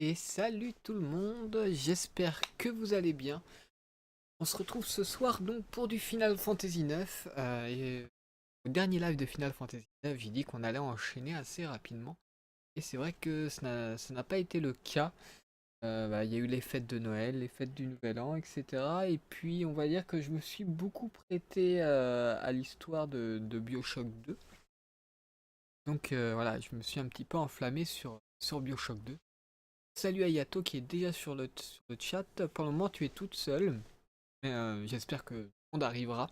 Et salut tout le monde, j'espère que vous allez bien. On se retrouve ce soir donc pour du Final Fantasy IX. Et au dernier live de Final Fantasy IX, j'ai dit qu'on allait enchaîner assez rapidement. Et c'est vrai que ça n'a pas été le cas. Il y a eu les fêtes de Noël, les fêtes du Nouvel An, etc. Et puis on va dire que je me suis beaucoup prêté à l'histoire de BioShock 2. Donc voilà, je me suis un petit peu enflammé sur BioShock 2. Salut Ayato qui est déjà sur le chat. Pour le moment, tu es toute seule. Mais j'espère que tout le monde arrivera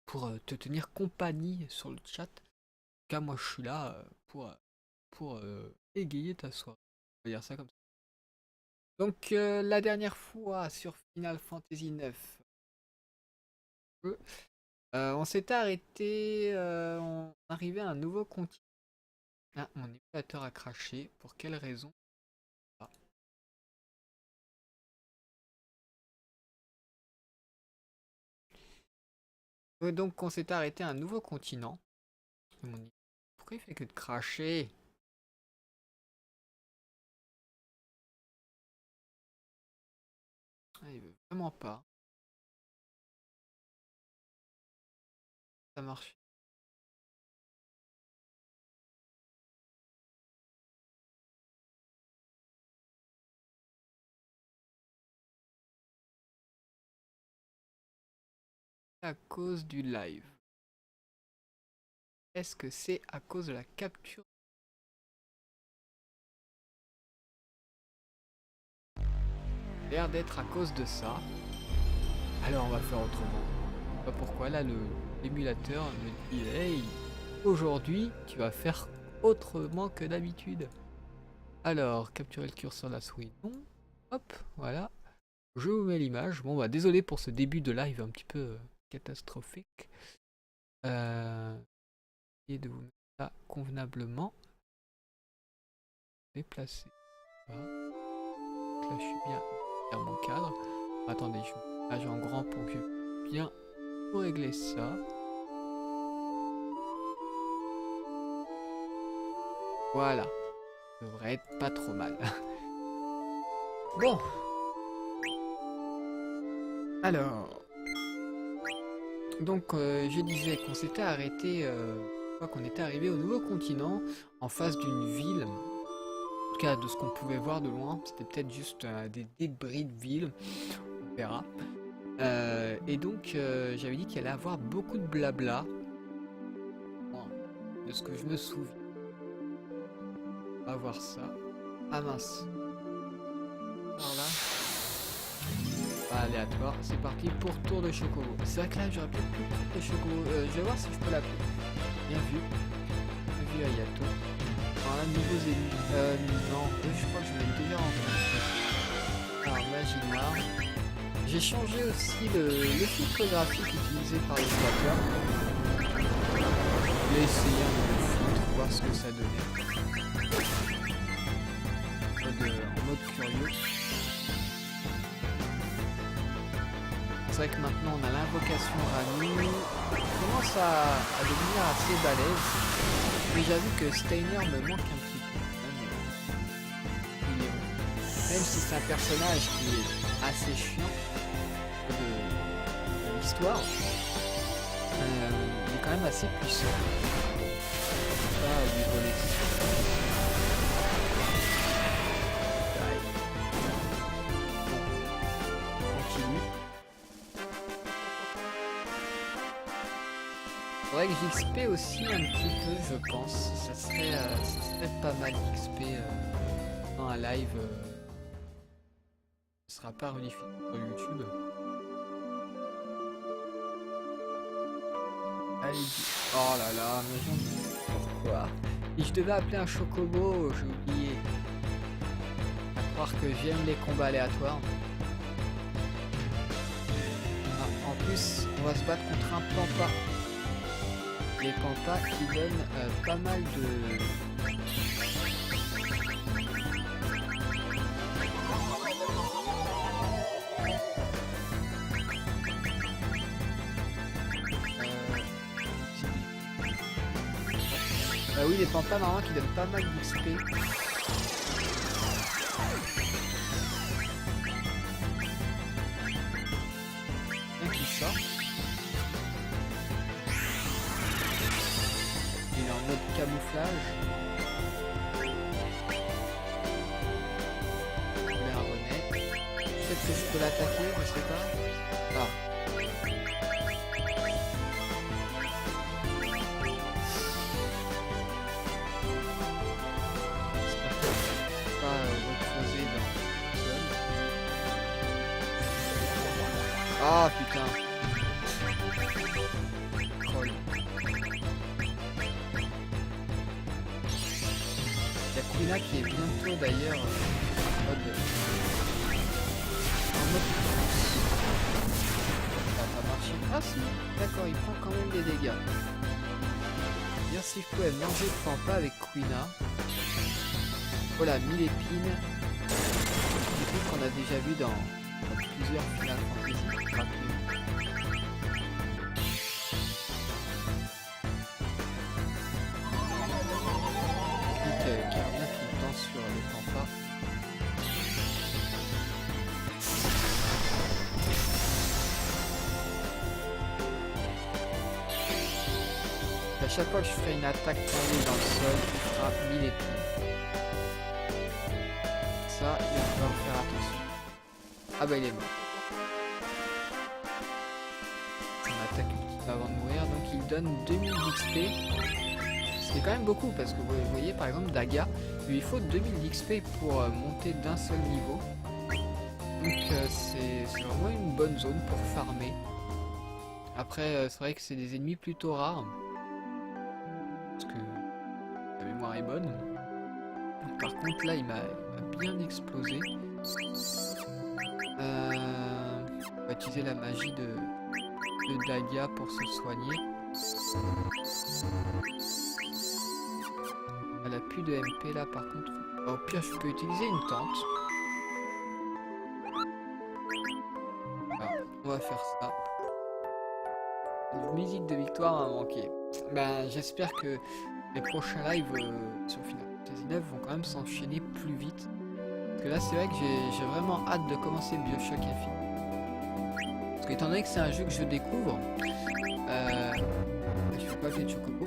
pour te tenir compagnie sur le chat. En tout cas, moi, je suis là pour égayer ta soirée. On va dire ça comme ça. Donc, la dernière fois sur Final Fantasy IX, on s'était arrêté. On arrivait à un nouveau continent. Ah, mon émulateur a craché. Pour quelle raison? Ah. Donc, on s'était arrêté à un nouveau continent. Pourquoi il fait que de cracher? Ah, il veut vraiment pas. Ça marche. À cause du live. Est-ce que c'est à cause de la capture? L'air d'être à cause de ça. Alors on va faire autrement. Je sais pas pourquoi là l'émulateur me dit hey, aujourd'hui tu vas faire autrement que d'habitude. Alors capturer le curseur de la souris, non. Hop, voilà. Je vous mets l'image. Bon bah désolé pour ce début de live un petit peu catastrophique. Et de vous mettre ça convenablement. Déplacer. Voilà. Là je suis bien dans mon cadre. Attendez, je mets l'image en grand pour que je puisse bien régler ça. Voilà. Ça devrait être pas trop mal. Bon. Alors. Donc je disais qu'on s'était arrêté, qu'on était arrivé au nouveau continent, en face d'une ville. En tout cas de ce qu'on pouvait voir de loin. C'était peut-être juste des débris de ville. On verra. Et donc j'avais dit qu'il allait avoir beaucoup de blabla. Bon, de ce que je me souviens. On va voir ça. Ah mince. Alors là. Aléatoire, c'est parti pour tour de Chocobo. C'est vrai que là j'aurais peut-être plus tour de Chocobo. Je vais voir si je peux l'appeler. Bien vu. Bien vu Ayato. Alors là, nouveaux ennemis. Non, eux je crois que je l'ai déjà rencontré. Alors magie noire. J'ai changé aussi le filtre graphique utilisé par les joueurs. Je vais essayer un nouveau filtre, voir ce que ça donnait. En mode curieux. C'est vrai que maintenant on a l'invocation Ranu, on commence à devenir assez balèze. Mais j'avoue que Steiner me manque un petit peu. Même si c'est un personnage qui est assez chiant de l'histoire, il est quand même assez puissant. Pas lui voler dessus. Faudrait que j'XP aussi un petit peu, je pense. Ça serait pas mal d'XP dans un live. Ce sera pas unifié sur YouTube. Allez, oh là là, mais j'en dis pourquoi. Si je devais appeler un Chocobo, j'ai oublié. À croire que j'aime les combats aléatoires. Ah, en plus, on va se battre contre un Pampa. Les Pampas qui donnent pas mal de... oui, les Pampas normalement qui donnent pas mal d'XP. camouflage. Mais un renet. Peut-être que je peux l'attaquer, je sais pas. Ah. J'espère que je vais pas recreuser dans le sol. Ah putain. Troll. Il y a Quina qui est bientôt d'ailleurs en mode... Ça va pas marcher. Ah si, d'accord, il prend quand même des dégâts. Bien si je pouvais manger le Pampa avec Quina. Voilà, 1000 épines. Des trucs qu'on a déjà vu dans plusieurs Final Fantasy. Rapidement. Qui revient tout le temps sur le Pampa. À chaque fois que je ferai une attaque tombée dans le sol, il fera 1000 épines. Ça, il va falloir faire attention. Ah bah il est mort. On attaque avant de mourir, donc il donne 2000 d'XP. Ce qui est quand même beaucoup, parce que vous voyez par exemple Daga, lui il faut 2000 d'XP pour monter d'un seul niveau. Donc c'est vraiment une bonne zone pour farmer. Après c'est vrai que c'est des ennemis plutôt rares. Parce que la mémoire est bonne. Par contre là il m'a bien explosé. On va utiliser la magie de Daga pour se soigner. Elle a plus de MP là par contre. Au pire je peux utiliser une tente. Alors, on va faire ça. Une musique de victoire à manquer. Ben j'espère que les prochains lives sur Final Fantasy 9 vont quand même s'enchaîner plus vite. Parce que là c'est vrai que j'ai vraiment hâte de commencer BioShock Infinite. Parce qu'étant donné que c'est un jeu que je découvre, je fais pas de Chocobo.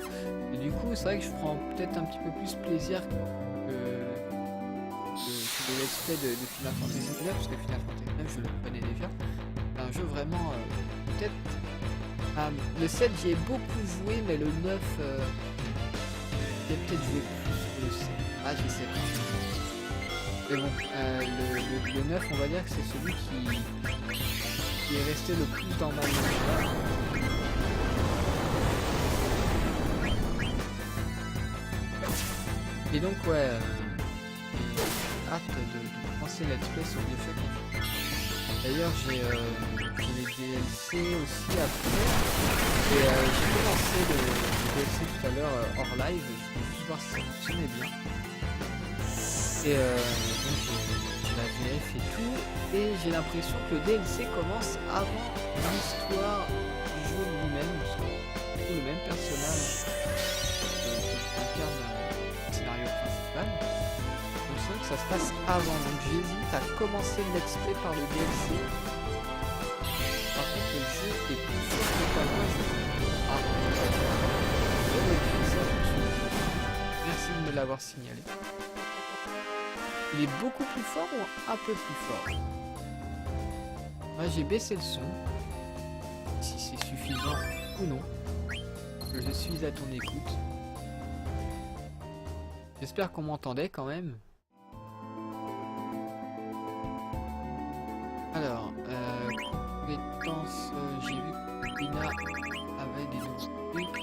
Et du coup c'est vrai que je prends peut-être un petit peu plus plaisir que le let's play de Final Fantasy 9, parce que Final Fantasy 9 je le connais déjà. C'est un jeu vraiment peut-être... le 7 j'y ai beaucoup joué, mais le 9 j'ai peut-être joué plus que le 7. Ah je sais pas. Mais bon, le 9 on va dire que c'est celui qui est resté le plus dans mon mémoire. Et donc ouais, j'ai hâte de commencer let's play sur BioShock. D'ailleurs j'ai les DLC aussi à faire. Et j'ai commencé le DLC tout à l'heure hors live, je voulais juste voir si ça fonctionnait bien. Et donc j'ai la VF et tout, et j'ai l'impression que le DLC commence avant l'histoire du jeu lui-même, parce que c'est le même personnage qui incarne le scénario principal. Donc c'est vrai que ça se passe avant, donc j'hésite à commencer le let's play par le DLC. Par contre le jeu est plus fort que pas moi, je trouve. Ah, merci de me l'avoir signalé. Il est beaucoup plus fort ou un peu plus fort? Moi j'ai baissé le son. Si c'est suffisant ou non. Je suis à ton écoute. J'espère qu'on m'entendait quand même. Alors, compétences, j'ai vu que Pina avait des nouveaux trucs.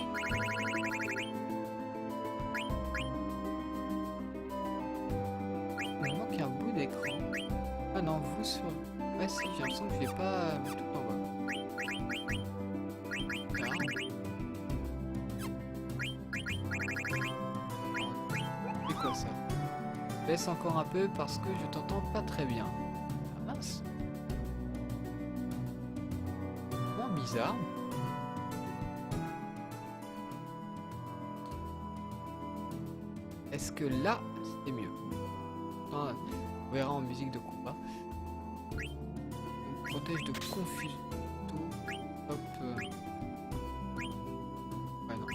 Il manque un bout d'écran. Ah non, vous sur... Ouais si, j'ai l'impression que je l'ai pas tout en bas. C'est quoi ça? Baisse encore un peu parce que je t'entends pas très bien. Ah mince. Bon, bizarre. Est-ce que là, c'est mieux? On verra en musique de combat. Protège de confusion. Hop. Ouais, non.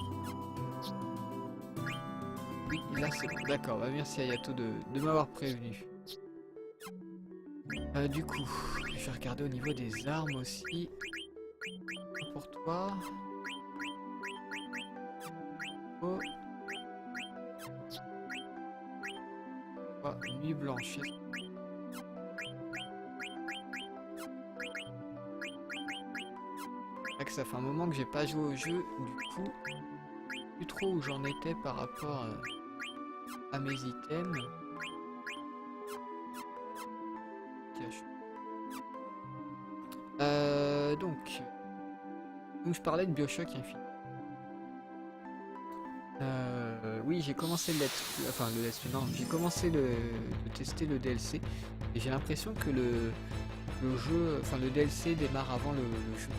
Oui, là c'est bon, d'accord. Bah, merci Ayato de m'avoir prévenu. Du coup, je vais regarder au niveau des armes aussi. Pour toi. Oh. Oh, nuit blanche. C'est vrai que ça fait un moment que j'ai pas joué au jeu, du coup, plus trop où j'en étais par rapport à mes items. Donc je parlais de BioShock Infinite. Oui, j'ai commencé le let's play, enfin le let's play, non, j'ai commencé de tester le DLC et j'ai l'impression que le jeu, enfin le DLC démarre avant le jeu.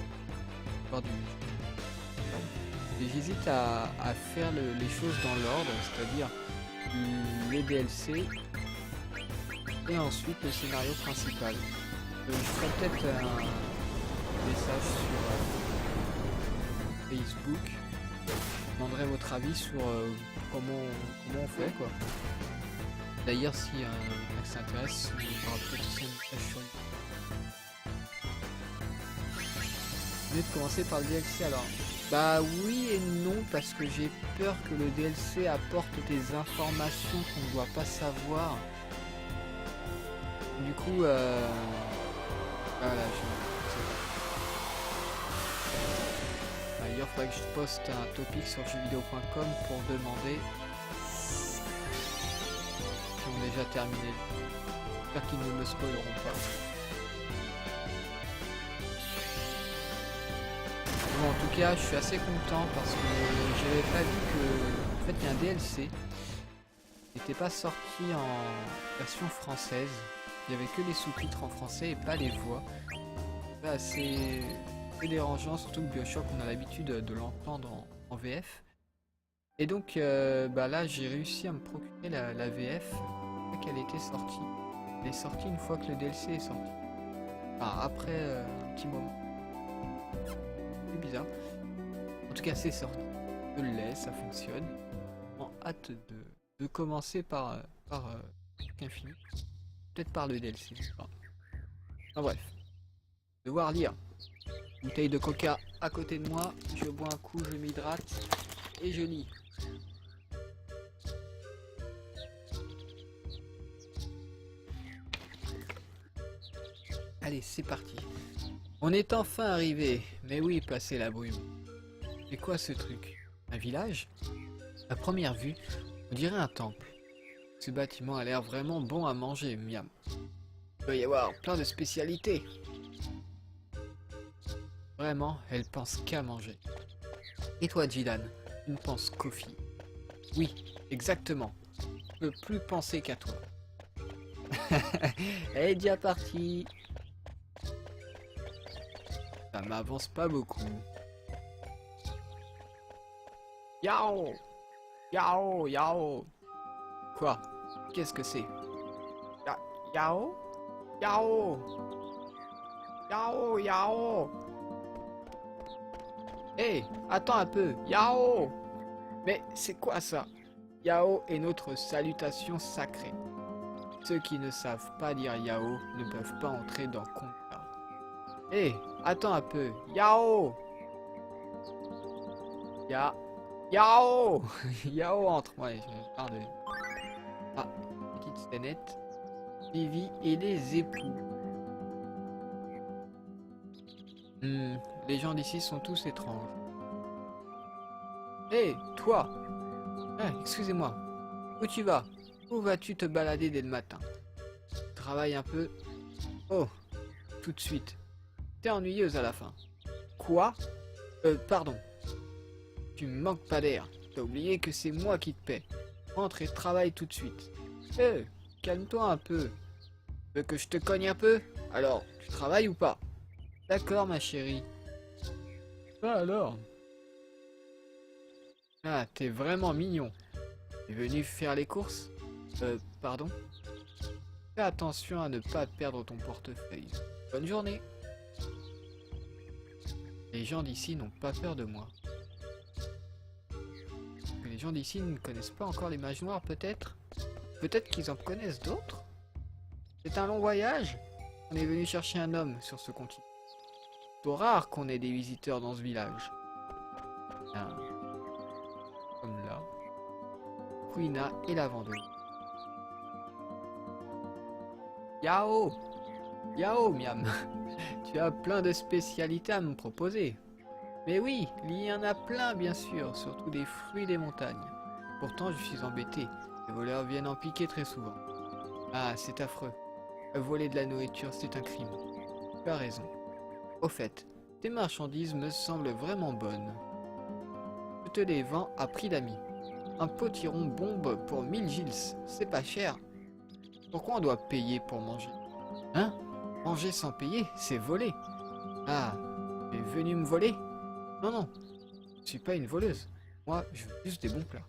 Et j'hésite à faire les choses dans l'ordre, c'est-à-dire les DLC et ensuite le scénario principal. Je ferai peut-être un message sur Facebook. Je demanderai votre avis sur comment on fait quoi. D'ailleurs si un mec s'intéresse, il y aura peut-être aussi un message sur lui. Je vais commencer par le DLC alors. Bah oui et non parce que j'ai peur que le DLC apporte des informations qu'on ne doit pas savoir. Du coup voilà, d'ailleurs, il faudrait que je poste un topic sur jeuxvideo.com pour demander si on a déjà terminé. J'espère qu'ils ne me spoileront pas. Bon, en tout cas, je suis assez content parce que j'avais pas vu que, en fait, il y a un DLC qui n'était pas sorti en version française. Il n'y avait que les sous-titres en français et pas les voix. C'est assez dérangeant, surtout que BioShock on a l'habitude de l'entendre en VF. Et donc bah là j'ai réussi à me procurer la VF qu'elle était sortie. Elle est sortie une fois que le DLC est sorti. Enfin après un petit moment. C'est bizarre. En tout cas c'est sorti. Je l'ai, ça fonctionne. En hâte de commencer par Infinite. Peut-être par le DLC. Enfin bref. Devoir lire. Bouteille de coca à côté de moi, je bois un coup, je m'hydrate et je lis. Allez, c'est parti. On est enfin arrivé, mais oui, passé la brume. C'est quoi ce truc? Un village? À première vue, on dirait un temple. Ce bâtiment a l'air vraiment bon à manger, miam. Il doit y avoir plein de spécialités. Vraiment, elle pense qu'à manger. Et toi, Jidan, tu ne penses qu'aux filles? Oui, exactement. Je ne peux plus penser qu'à toi. Elle est déjà partie. Ça m'avance pas beaucoup. Yao! Yao! Yao! Quoi? Qu'est-ce que c'est? Yao? Yao! Yao! Yao! Hé, attends un peu, Yao! Mais c'est quoi ça? Yao est notre salutation sacrée. Ceux qui ne savent pas dire Yao ne peuvent pas entrer dans Conta. Hé, attends un peu, Yao! Yao! Yao entre, ouais, je parle de... Ah, petite scénette. Vivi et les époux. Les gens d'ici sont tous étranges. Hé, toi! Ah, excusez-moi. Où tu vas? Où vas-tu te balader dès le matin? Travaille un peu. Oh, tout de suite. T'es ennuyeuse à la fin. Quoi? Pardon. Tu me manques pas d'air. T'as oublié que c'est moi qui te paie. Rentre et travaille tout de suite. Calme-toi un peu. Veux que je te cogne un peu? Alors, tu travailles ou pas? D'accord, ma chérie. Ah alors? Ah, t'es vraiment mignon. T'es venu faire les courses? Pardon? Fais attention à ne pas perdre ton portefeuille. Bonne journée. Les gens d'ici n'ont pas peur de moi. Les gens d'ici ne connaissent pas encore les mages noirs, peut-être? Peut-être qu'ils en connaissent d'autres? C'est un long voyage. On est venu chercher un homme sur ce continent. C'est rare qu'on ait des visiteurs dans ce village. Bien. Comme là. Quina et la vendeuse. Yao! Yao, Miam! Tu as plein de spécialités à me proposer. Mais oui, il y en a plein, bien sûr, surtout des fruits des montagnes. Pourtant, je suis embêté. Les voleurs viennent en piquer très souvent. Ah, c'est affreux. Voler de la nourriture, c'est un crime. Tu as raison. Au fait, tes marchandises me semblent vraiment bonnes. Je te les vends à prix d'ami. Un potiron bombe pour 1000 gils, c'est pas cher. Pourquoi on doit payer pour manger? Hein? Manger sans payer, c'est voler. Ah, tu es venu me voler? Non, non, je suis pas une voleuse. Moi, je veux juste des bons plats.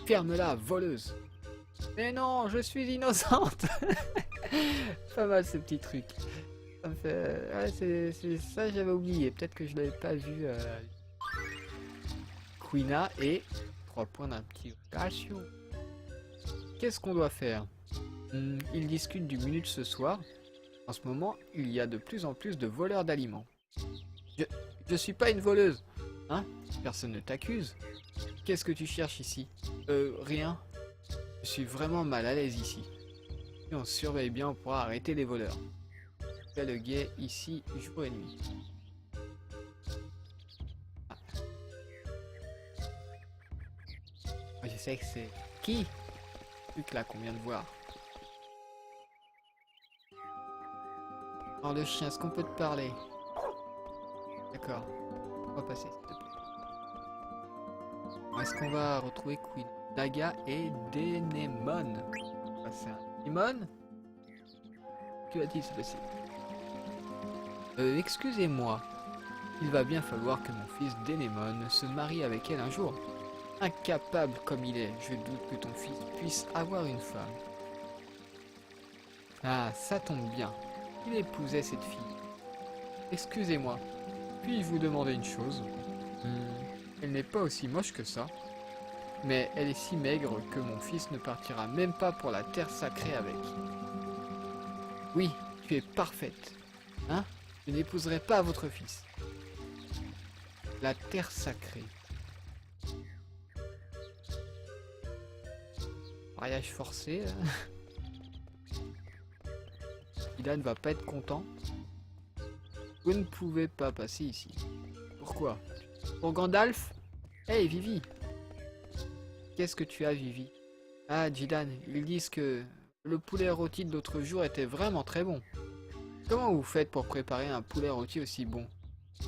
Ferme-la, voleuse. Mais non, je suis innocente. Pas mal ce petit truc. Ça me fait... Ouais, c'est ça, j'avais oublié. Peut-être que je l'avais pas vu. Quina et 3 points d'un petit ratio. Qu'est-ce qu'on doit faire? Ils discutent du menu de ce soir. En ce moment, il y a de plus en plus de voleurs d'aliments. Je suis pas une voleuse. Hein? Personne ne t'accuse. Qu'est-ce que tu cherches ici? Rien. Je suis vraiment mal à l'aise ici. Si on surveille bien, on pourra arrêter les voleurs. Fais le guet ici, jour et nuit. Ah. Je sais que c'est... Qui? Truc là qu'on vient de voir. Oh le chien, est-ce qu'on peut te parler? D'accord. On va passer, s'il te plaît. Est-ce qu'on va retrouver Queen Daga et Dénémone? C'est un Dénémone? Que va-t-il se passer? Excusez-moi. Il va bien falloir que mon fils Dénémone se marie avec elle un jour. Incapable comme il est, je doute que ton fils puisse avoir une femme. Ah, ça tombe bien. Il épousait cette fille. Excusez-moi. Puis-je vous demander une chose? Elle n'est pas aussi moche que ça. Mais elle est si maigre que mon fils ne partira même pas pour la terre sacrée avec. Oui, tu es parfaite. Hein? Je n'épouserai pas votre fils. La terre sacrée. Mariage forcé. Dylan ne va pas être content. Vous ne pouvez pas passer ici. Pourquoi? Pour Gandalf? Hey Vivi! Qu'est-ce que tu as, Vivi? Ah, Jidan, ils disent que le poulet rôti de l'autre jour était vraiment très bon. Comment vous faites pour préparer un poulet rôti aussi bon?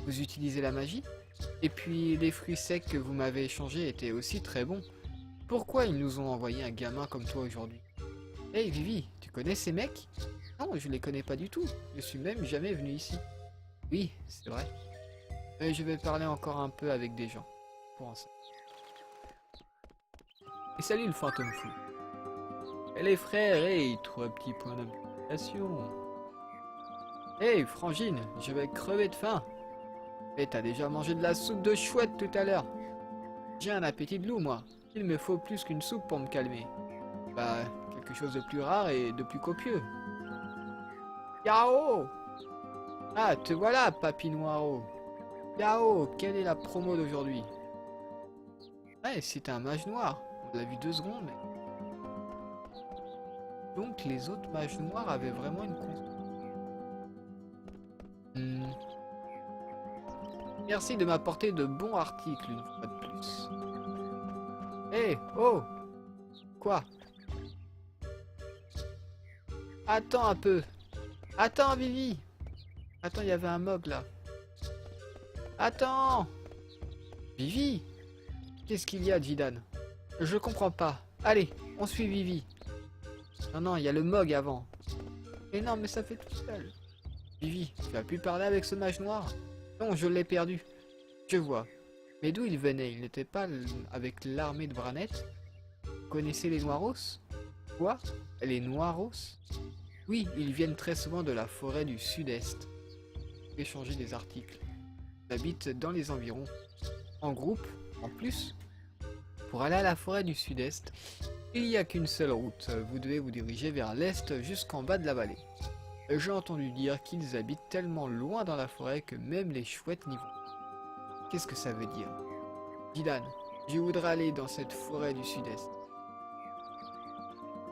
Vous utilisez la magie? Et puis les fruits secs que vous m'avez échangés étaient aussi très bons. Pourquoi ils nous ont envoyé un gamin comme toi aujourd'hui? Hey Vivi, tu connais ces mecs? Non, je les connais pas du tout. Je suis même jamais venu ici. Oui, c'est vrai. Mais je vais parler encore un peu avec des gens. Pour ça. Et salut le fantôme fou. Et les frères, hey, 3 petits points d'implication. Hey Frangine, je vais crever de faim. Et t'as déjà mangé de la soupe de chouette tout à l'heure. J'ai un appétit de loup, moi. Il me faut plus qu'une soupe pour me calmer. Bah, quelque chose de plus rare et de plus copieux. Yao! Ah, te voilà, Papy Noiro. Yao, quelle est la promo d'aujourd'hui? Ouais, c'est un mage noir. On l'a vu 2 secondes, mais... Donc les autres mages noirs avaient vraiment une construction. Merci de m'apporter de bons articles une fois de plus. Hé, oh! Quoi? Attends un peu. Attends, Vivi. Attends, il y avait un mog là. Attends! Vivi? Qu'est-ce qu'il y a, Jidan? Je comprends pas. Allez, on suit Vivi. Non, non, il y a le mog avant. Mais non, mais ça fait tout seul. Vivi, tu as pu parler avec ce mage noir? Non, je l'ai perdu. Je vois. Mais d'où il venait? Il n'était pas avec l'armée de Branette? Vous connaissez les Noiros? Quoi? Les Noiros? Oui, ils viennent très souvent de la forêt du sud-est. Échanger des articles. Ils habitent dans les environs. En groupe, en plus. Pour aller à la forêt du sud-est, il n'y a qu'une seule route. Vous devez vous diriger vers l'est jusqu'en bas de la vallée. J'ai entendu dire qu'ils habitent tellement loin dans la forêt que même les chouettes n'y vont pas. Qu'est-ce que ça veut dire? Dylan, je voudrais aller dans cette forêt du sud-est.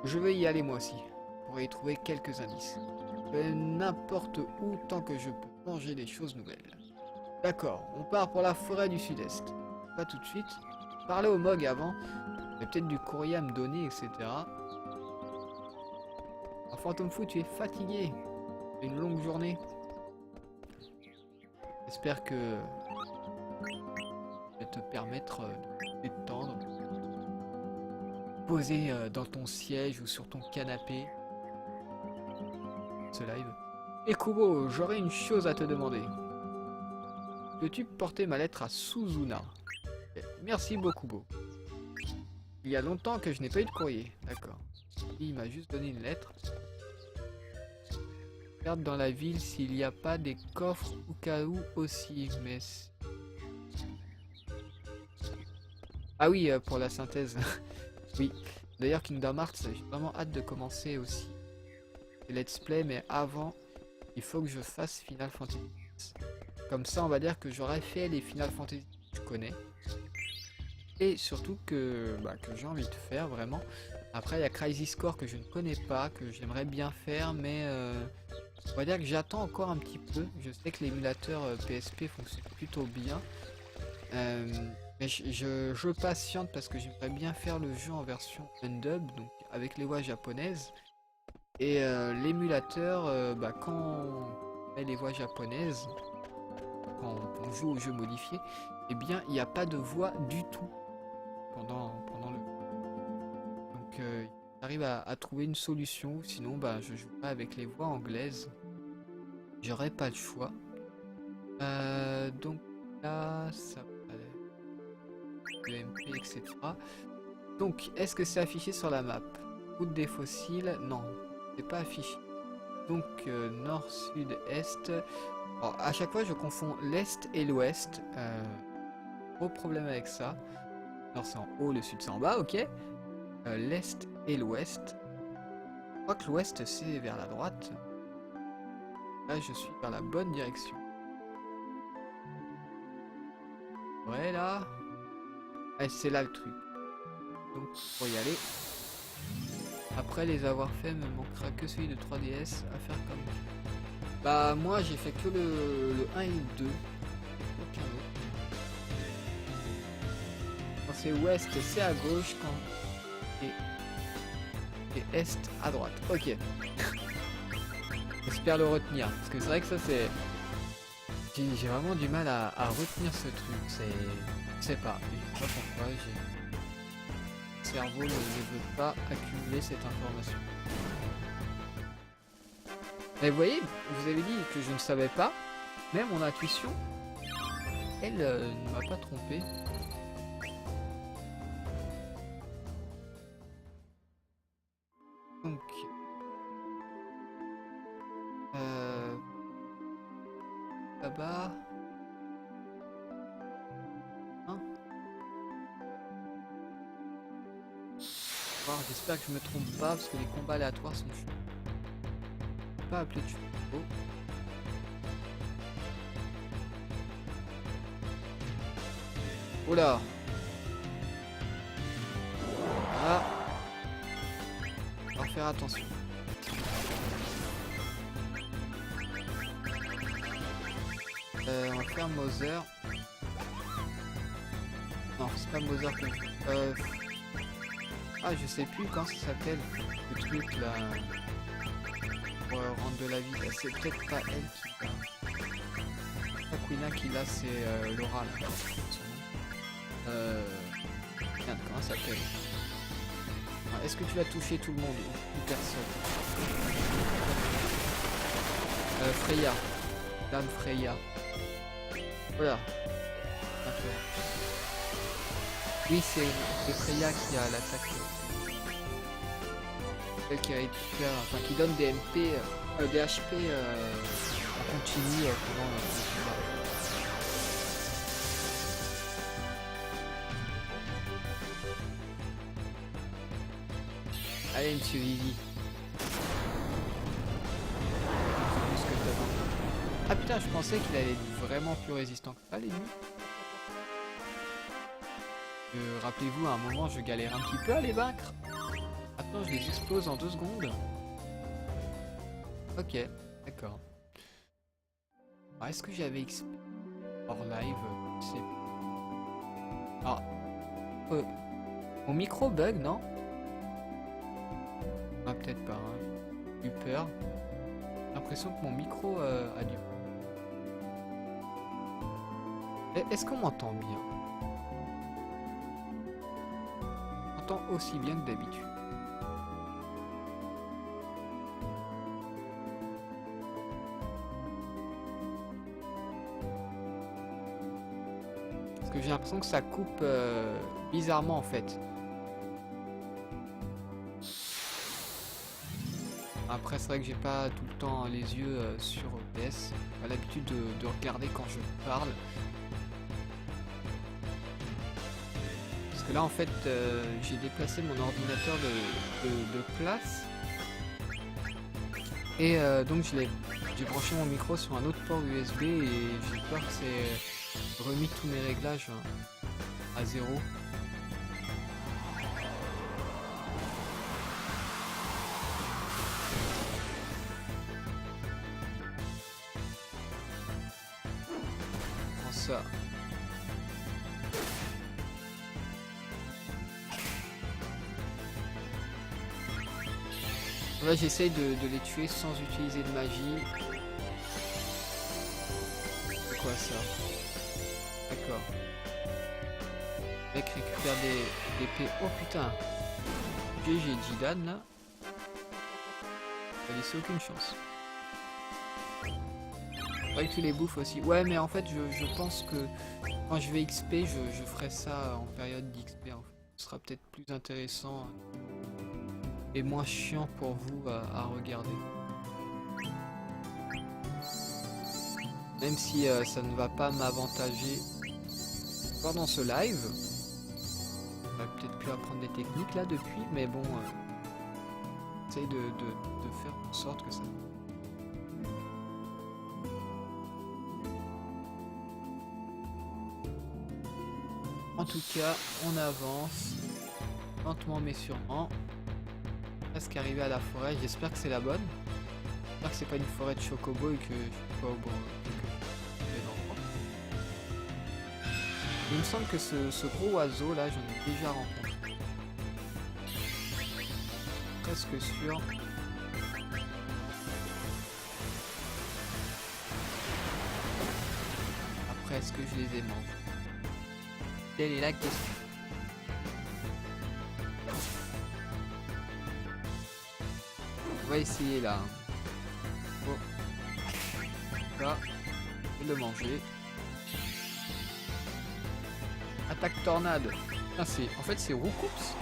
Je vais y aller moi aussi, pour y trouver quelques indices. Je vais n'importe où tant que je peux manger des choses nouvelles. D'accord, on part pour la forêt du sud-est. Pas tout de suite. Parlez au Mog avant. Il y a peut-être du courrier à me donner, etc. Un fantôme fou, tu es fatigué. C'est une longue journée. J'espère que je vais te permettre de détendre. Poser dans ton siège ou sur ton canapé. Ce live. Et Kubo, j'aurais une chose à te demander. Peux-tu porter ma lettre à Suzuna? Merci beaucoup, Beau. Il y a longtemps que je n'ai pas eu de courrier. D'accord. Il m'a juste donné une lettre. Regarde dans la ville s'il n'y a pas des coffres au cas où aussi. Mais... Ah oui, pour la synthèse. Oui. D'ailleurs, Kingdom Hearts, j'ai vraiment hâte de commencer aussi. Let's play, mais avant, il faut que je fasse Final Fantasy. Comme ça, on va dire que j'aurais fait les Final Fantasy que je connais. Et surtout que j'ai envie de faire vraiment. Après, il y a Crisis Core que je ne connais pas, que j'aimerais bien faire, mais on va dire que j'attends encore un petit peu. Je sais que l'émulateur PSP fonctionne plutôt bien. Mais je patiente parce que j'aimerais bien faire le jeu en version undub, donc avec les voix japonaises. Et l'émulateur, quand on met les voix japonaises, quand on joue au jeu modifié, eh bien il n'y a pas de voix du tout pendant le... Donc j'arrive à trouver une solution, sinon je jouerai avec les voix anglaises. J'aurai pas le choix. Donc là, ça le MP, etc. Donc, est-ce que c'est affiché sur la map? Route des fossiles? Non, c'est pas affiché. Donc, nord, sud, est. Alors, à chaque fois, je confonds l'est et l'ouest. Gros problème avec ça. Nord, c'est en haut, le sud, c'est en bas, ok. L'est et l'ouest. Je crois que l'ouest, c'est vers la droite. Là, je suis vers la bonne direction. Ouais, là. Ouais, c'est là le truc. Donc, pour y aller. Après les avoir fait, me manquera que celui de 3DS à faire comme... Bah, moi, j'ai fait que le 1 et le 2. Aucun autre. Quand c'est ouest, c'est à gauche. Quand... Et est, à droite. Ok. J'espère le retenir. Parce que c'est vrai que ça, c'est... J'ai vraiment du mal à retenir ce truc. Je sais pas. Je sais pas pourquoi. Le cerveau ne veut pas accumuler cette information. Mais vous voyez, je vous avais dit que je ne savais pas. Mais mon intuition, elle ne m'a pas trompé. Donc... là-bas... Hein? Bon, j'espère que je me trompe pas parce que les combats aléatoires sont chauds. Pas appeler de chevaux. Oula. Voilà. On va faire attention. On va faire Mother. Non, c'est pas Mother que je... Ah, je sais plus quand ça s'appelle. Le truc là... Pour rendre de la vie. C'est peut-être pas elle qui l'a. Pas Quina qui l'a, c'est Laura là. Merde, comment ça s'appelle? Est-ce que tu vas toucher tout le monde ou personne? Freya. Dame Freya. Voilà. Oui, c'est Freya qui a l'attaque. Celle qui récupère, enfin qui donne des MP, des HP en continu pendant le combat. Allez, monsieur Vivi. Plus que t'as. Ah putain, je pensais qu'il allait être vraiment plus résistant que ça, l'ennemi. Rappelez-vous, à un moment, je galère un petit peu à les vaincre. Maintenant, je les explose en 2 secondes. Ok, d'accord. Est-ce que j'avais XP hors live? C'est... Ah. Mon micro bug, non? Ah, peut-être pas. Hein. J'ai eu peur. J'ai l'impression que mon micro a du... Est-ce qu'on m'entend bien? On m'entend aussi bien que d'habitude. Parce que j'ai l'impression que ça coupe bizarrement en fait. Après c'est vrai que j'ai pas tout le temps les yeux sur OBS. J'ai pas l'habitude de regarder quand je parle. Parce que là en fait j'ai déplacé mon ordinateur de place. Et donc j'ai branché mon micro sur un autre port USB et j'ai peur que c'est remis tous mes réglages à 0. Prends ça. Là j'essaye de les tuer sans utiliser de magie. C'est quoi ça? D'accord. Le mec récupère des épées. Oh putain. GG Jidan là. Il a laissé aucune chance. Faudrait que tu les bouffes aussi. Ouais mais en fait je pense que quand je vais XP je ferai ça en période d'XP. Ce sera peut-être plus intéressant. Et moins chiant pour vous à regarder. Même si ça ne va pas m'avantager pendant ce live. J'aurais peut-être pu apprendre des techniques là depuis, mais bon, j'essaye de faire en sorte que ça... En tout cas, on avance lentement mais sûrement. Presque arrivé à la forêt, j'espère que c'est la bonne. J'espère que c'est pas une forêt de chocobo et que je suis pas au bon endroit. Il me semble que ce gros oiseau là, j'en ai déjà rencontré. Presque sûr. Après, est-ce que je les ai mangés? Telle est la question. On va essayer là. Oh. Là, je vais le manger. Attaque tornade. Ah, en fait c'est Roucoups.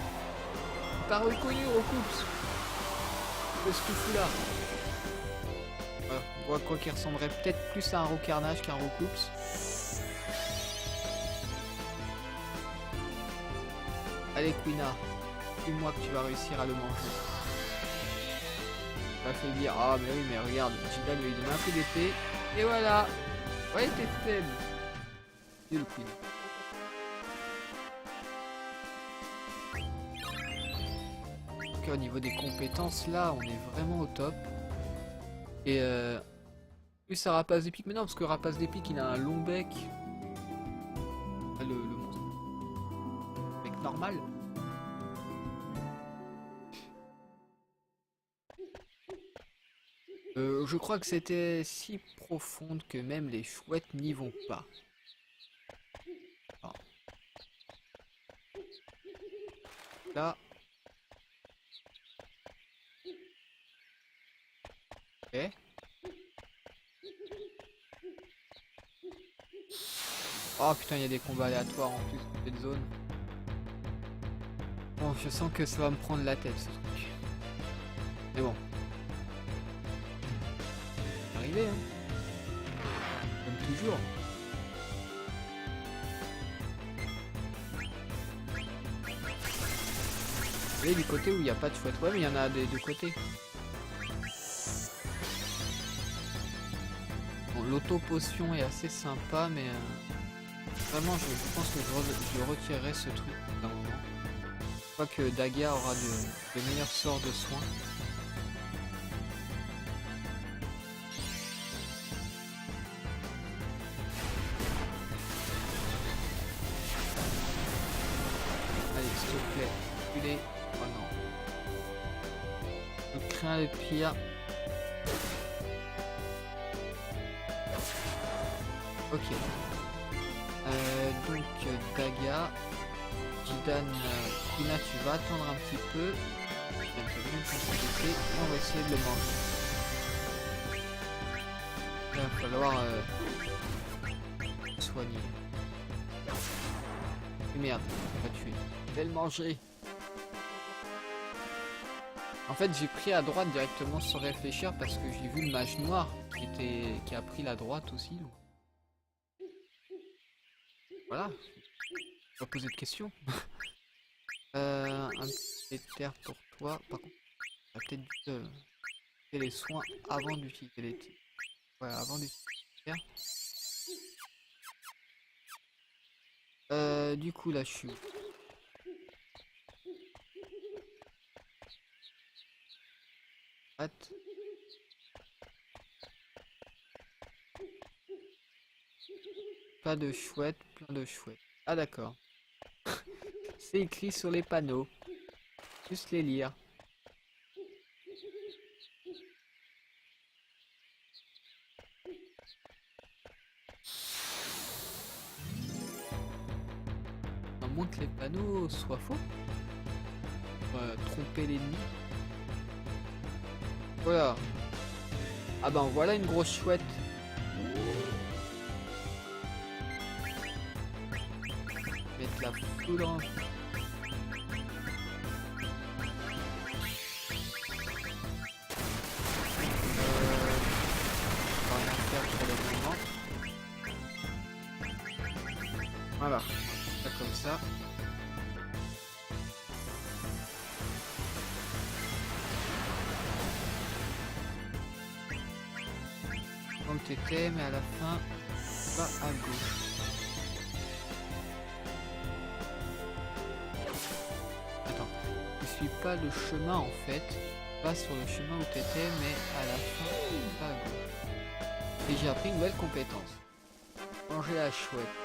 Pas reconnu Roucoups. Qu'est-ce que tu fous là? On voit quoi qui ressemblerait peut-être plus à un Roucarnage qu'un Roucoups. Allez Quina, dis-moi que tu vas réussir à le manger. Ça fait dire, ah mais oui mais regarde, Jidan lui a donné un coup d'épée, et voilà. Ouais t'es faible. Dieu le Queen. Donc au niveau des compétences là, on est vraiment au top. Et plus ça Rapace d'épique, mais non parce que Rapace d'épique il a un long bec. Le monstre. Bec normal. Je crois que c'était si profonde que même les chouettes n'y vont pas. Ah. Là. Ok. Oh putain, il y a des combats aléatoires en plus dans cette zone. Bon, je sens que ça va me prendre la tête ce truc. Mais bon. Arrivé, hein. Comme toujours. Et du côté où il n'y a pas de chouette. Ouais, mais il y en a des deux côtés. Bon, l'auto-potion est assez sympa, mais vraiment, je pense que je retirerai ce truc d'un moment. Je crois que Daga aura de meilleurs sorts de soins. Allez, s'il te plaît, reculez. Oh non. Je crains le pire. Ok. Donc Daga, Jidan, Kuna, tu vas attendre un petit peu. Et on va essayer de le manger. Il va falloir soigner. Et merde, on va tuer. Je vais le manger. En fait, j'ai pris à droite directement sans réfléchir parce que j'ai vu le mage noir qui a pris la droite aussi. Donc. Voilà. Pas poser de questions. Un petit éther pour toi. Par contre, on va peut-être utiliser les soins avant d'utiliser les tirs. Ouais, avant d'utiliser les tirs. Du coup, là, je suis. Hâte. Pas de chouette, plein de chouettes. Ah d'accord. C'est écrit sur les panneaux. Juste les lire. À moins que les panneaux soient faux. Tromper l'ennemi. Voilà. Ah ben voilà une grosse chouette. Mettre la foudre. Rien faire pour le moment. Voilà. Ça comme ça. Comme t'étais, mais à la fin, pas à gauche. Attends, je suis pas le chemin en fait, pas sur le chemin où t'étais, mais à la fin, pas à gauche. Et j'ai appris une nouvelle compétence. Manger la chouette.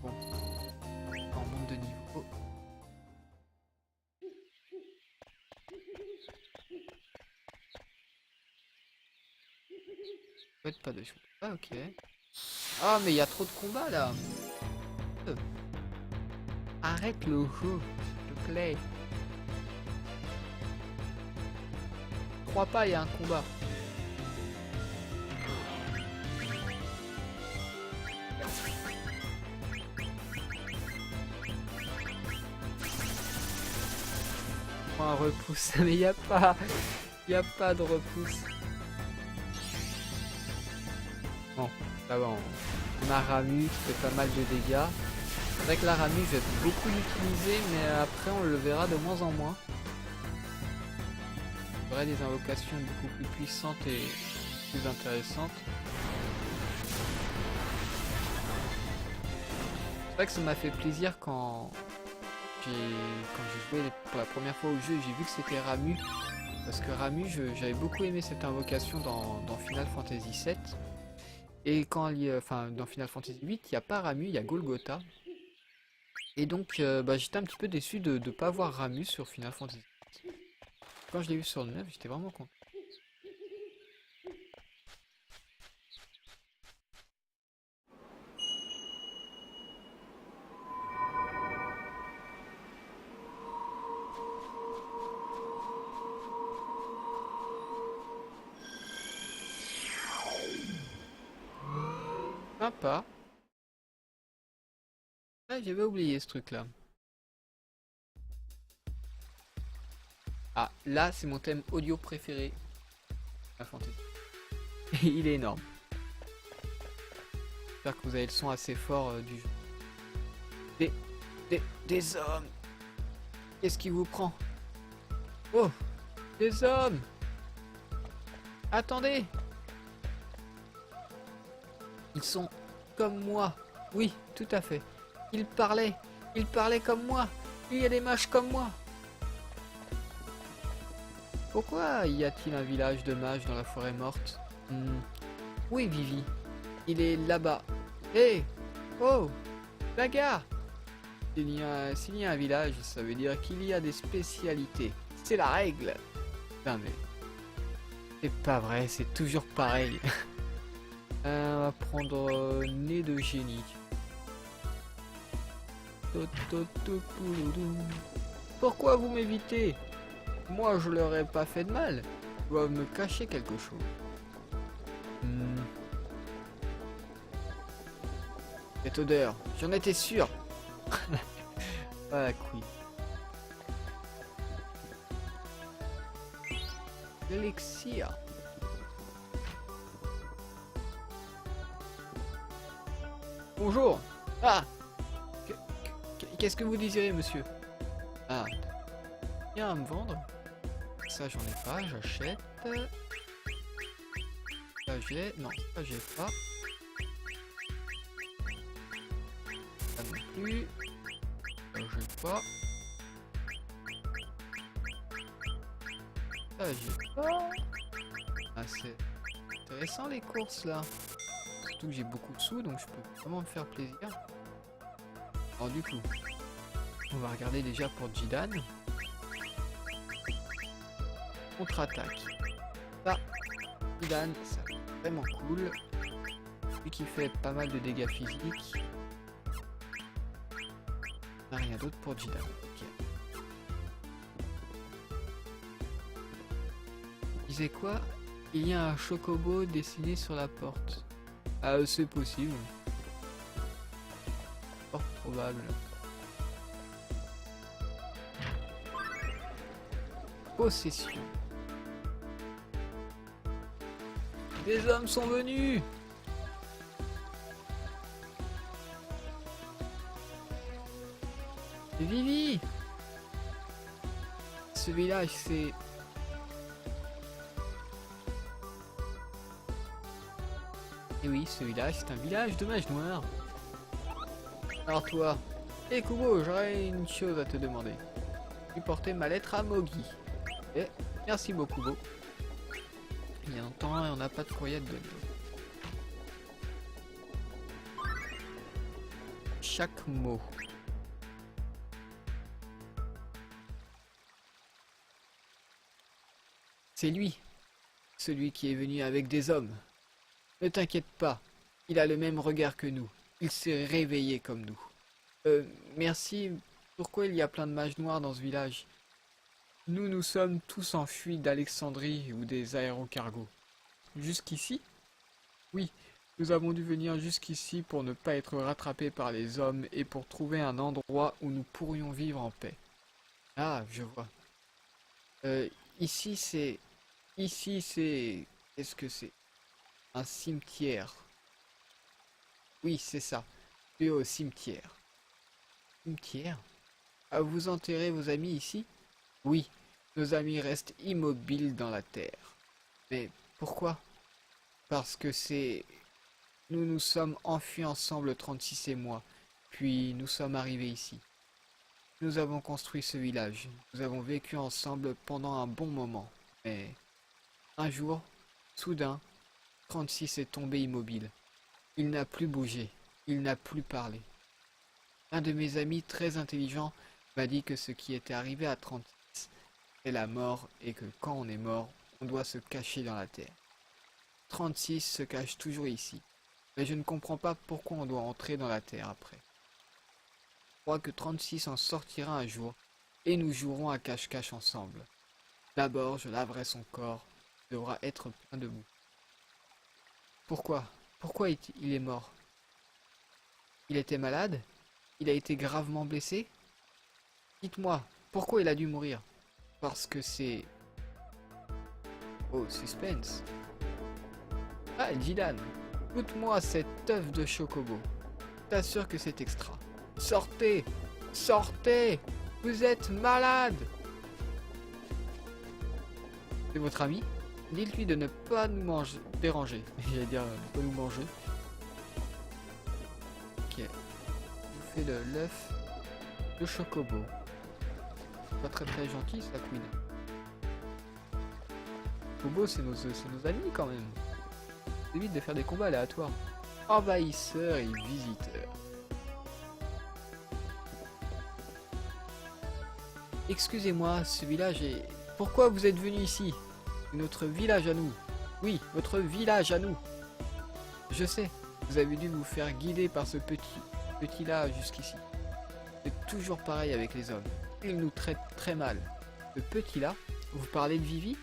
Bon, on monte de niveau. Chouette, pas de chouette. Ah ok. Ah mais il y a trop de combats là. Arrête le jeu, s'il te plaît. 3 pas, il y a un combat. Oh, un repousse, mais il n'y a pas de repousse. Bon, ça va, on a Ramu qui fait pas mal de dégâts. C'est vrai que la Ramu, je vais beaucoup l'utiliser, mais après on le verra de moins en moins. Il y aurait des invocations beaucoup plus puissantes et plus intéressantes. C'est vrai que ça m'a fait plaisir quand j'ai joué pour la première fois au jeu, j'ai vu que c'était Ramu. Parce que Ramu, j'avais beaucoup aimé cette invocation dans Final Fantasy VII. Et quand dans Final Fantasy VIII, il n'y a pas Ramu, il y a Golgotha. Et donc j'étais un petit peu déçu de ne pas voir Ramu sur Final Fantasy VIII. Quand je l'ai vu sur le 9, j'étais vraiment content. Sympa. Ah, j'avais oublié ce truc-là. Ah, là, c'est mon thème audio préféré. La Fantasy. Il est énorme. J'espère que vous avez le son assez fort du jeu. C'est Des hommes. Qu'est-ce qui vous prend? Oh, des hommes. Attendez. Ils sont comme moi. Oui, tout à fait. Ils parlaient comme moi. Il y a des mages comme moi. Pourquoi y a-t-il un village de mages dans la forêt morte? Oui, Vivi. Il est là-bas. Hé! Oh! Bagarre! S'il y a un village, ça veut dire qu'il y a des spécialités. C'est la règle. Non mais... c'est pas vrai, c'est toujours pareil. On va prendre nez de génie. Pourquoi vous m'évitez? Moi je leur ai pas fait de mal. Ils doivent me cacher quelque chose. Cette odeur, j'en étais sûr. Ah couille. L'élixir. Bonjour. Ah. Qu'est-ce que vous désirez, monsieur? Ah. Bien à me vendre. Ça j'en ai pas, j'achète. Ça j'ai. Non, ça j'ai pas. Ça non plus. Ça j'ai pas. Ça j'ai pas. Ah c'est intéressant les courses là. Surtout que j'ai beaucoup de sous donc je peux vraiment me faire plaisir. Alors du coup, on va regarder déjà pour Jidan. Contre-attaque. Ça, Jidan, c'est vraiment cool. Lui qui fait pas mal de dégâts physiques. On n'a rien d'autre pour Jidan. Ok. Il disait quoi? Il y a un chocobo dessiné sur la porte. Ah, c'est possible. Fort probable. Possession. Des hommes sont venus. Vivi. Ce village c'est... Et oui, ce village c'est un village de mages noirs. Alors toi, Kubo, j'aurais une chose à te demander. Tu portais ma lettre à Mogi. Eh, merci beaucoup, Kubo. Il y a longtemps, on n'a pas de courrier de donner. Chaque mot. C'est lui. Celui qui est venu avec des hommes. Ne t'inquiète pas. Il a le même regard que nous. Il s'est réveillé comme nous. Merci. Pourquoi il y a plein de mages noirs dans ce village? Nous sommes tous en fuite d'Alexandrie ou des aérocargos. Jusqu'ici? Oui, nous avons dû venir jusqu'ici pour ne pas être rattrapés par les hommes et pour trouver un endroit où nous pourrions vivre en paix. Ah, je vois. Ici c'est... Qu'est-ce que c'est? Un cimetière. Oui, c'est ça. Tu es au cimetière. Cimetière? Ah, vous enterrez vos amis ici? Oui, nos amis restent immobiles dans la terre. Mais pourquoi? Parce que c'est... Nous nous sommes enfuis ensemble 36 et moi, puis nous sommes arrivés ici. Nous avons construit ce village, nous avons vécu ensemble pendant un bon moment, mais... Un jour, soudain, 36 est tombé immobile. Il n'a plus bougé, il n'a plus parlé. Un de mes amis très intelligent m'a dit que ce qui était arrivé à 36 est la mort et que quand on est mort, on doit se cacher dans la terre. 36 se cache toujours ici, mais je ne comprends pas pourquoi on doit entrer dans la terre après. Je crois que 36 en sortira un jour et nous jouerons à cache-cache ensemble. D'abord, je laverai son corps, il devra être plein de boue. Pourquoi? Pourquoi il est mort? Il était malade? Il a été gravement blessé? Dites-moi, pourquoi il a dû mourir? Parce que c'est... Oh, suspense. Ah, Jidan, goûte-moi cet œuf de chocobo. T'assure que c'est extra. Sortez! Sortez! Vous êtes malade! C'est votre ami? Dites-lui de ne pas nous déranger. J'allais dire, ne pas nous manger. Ok. Je fais de l'œuf de chocobo. Pas très gentil, ça, Queen. Chocobo, c'est nos amis quand même. Évite de faire des combats aléatoires. Envahisseurs et visiteurs. Excusez-moi, ce village est... Pourquoi vous êtes venu ici? Notre village à nous. Oui, votre village à nous. Je sais, vous avez dû vous faire guider par ce petit-là jusqu'ici. C'est toujours pareil avec les hommes. Ils nous traitent très mal. Ce petit-là, vous parlez de Vivi?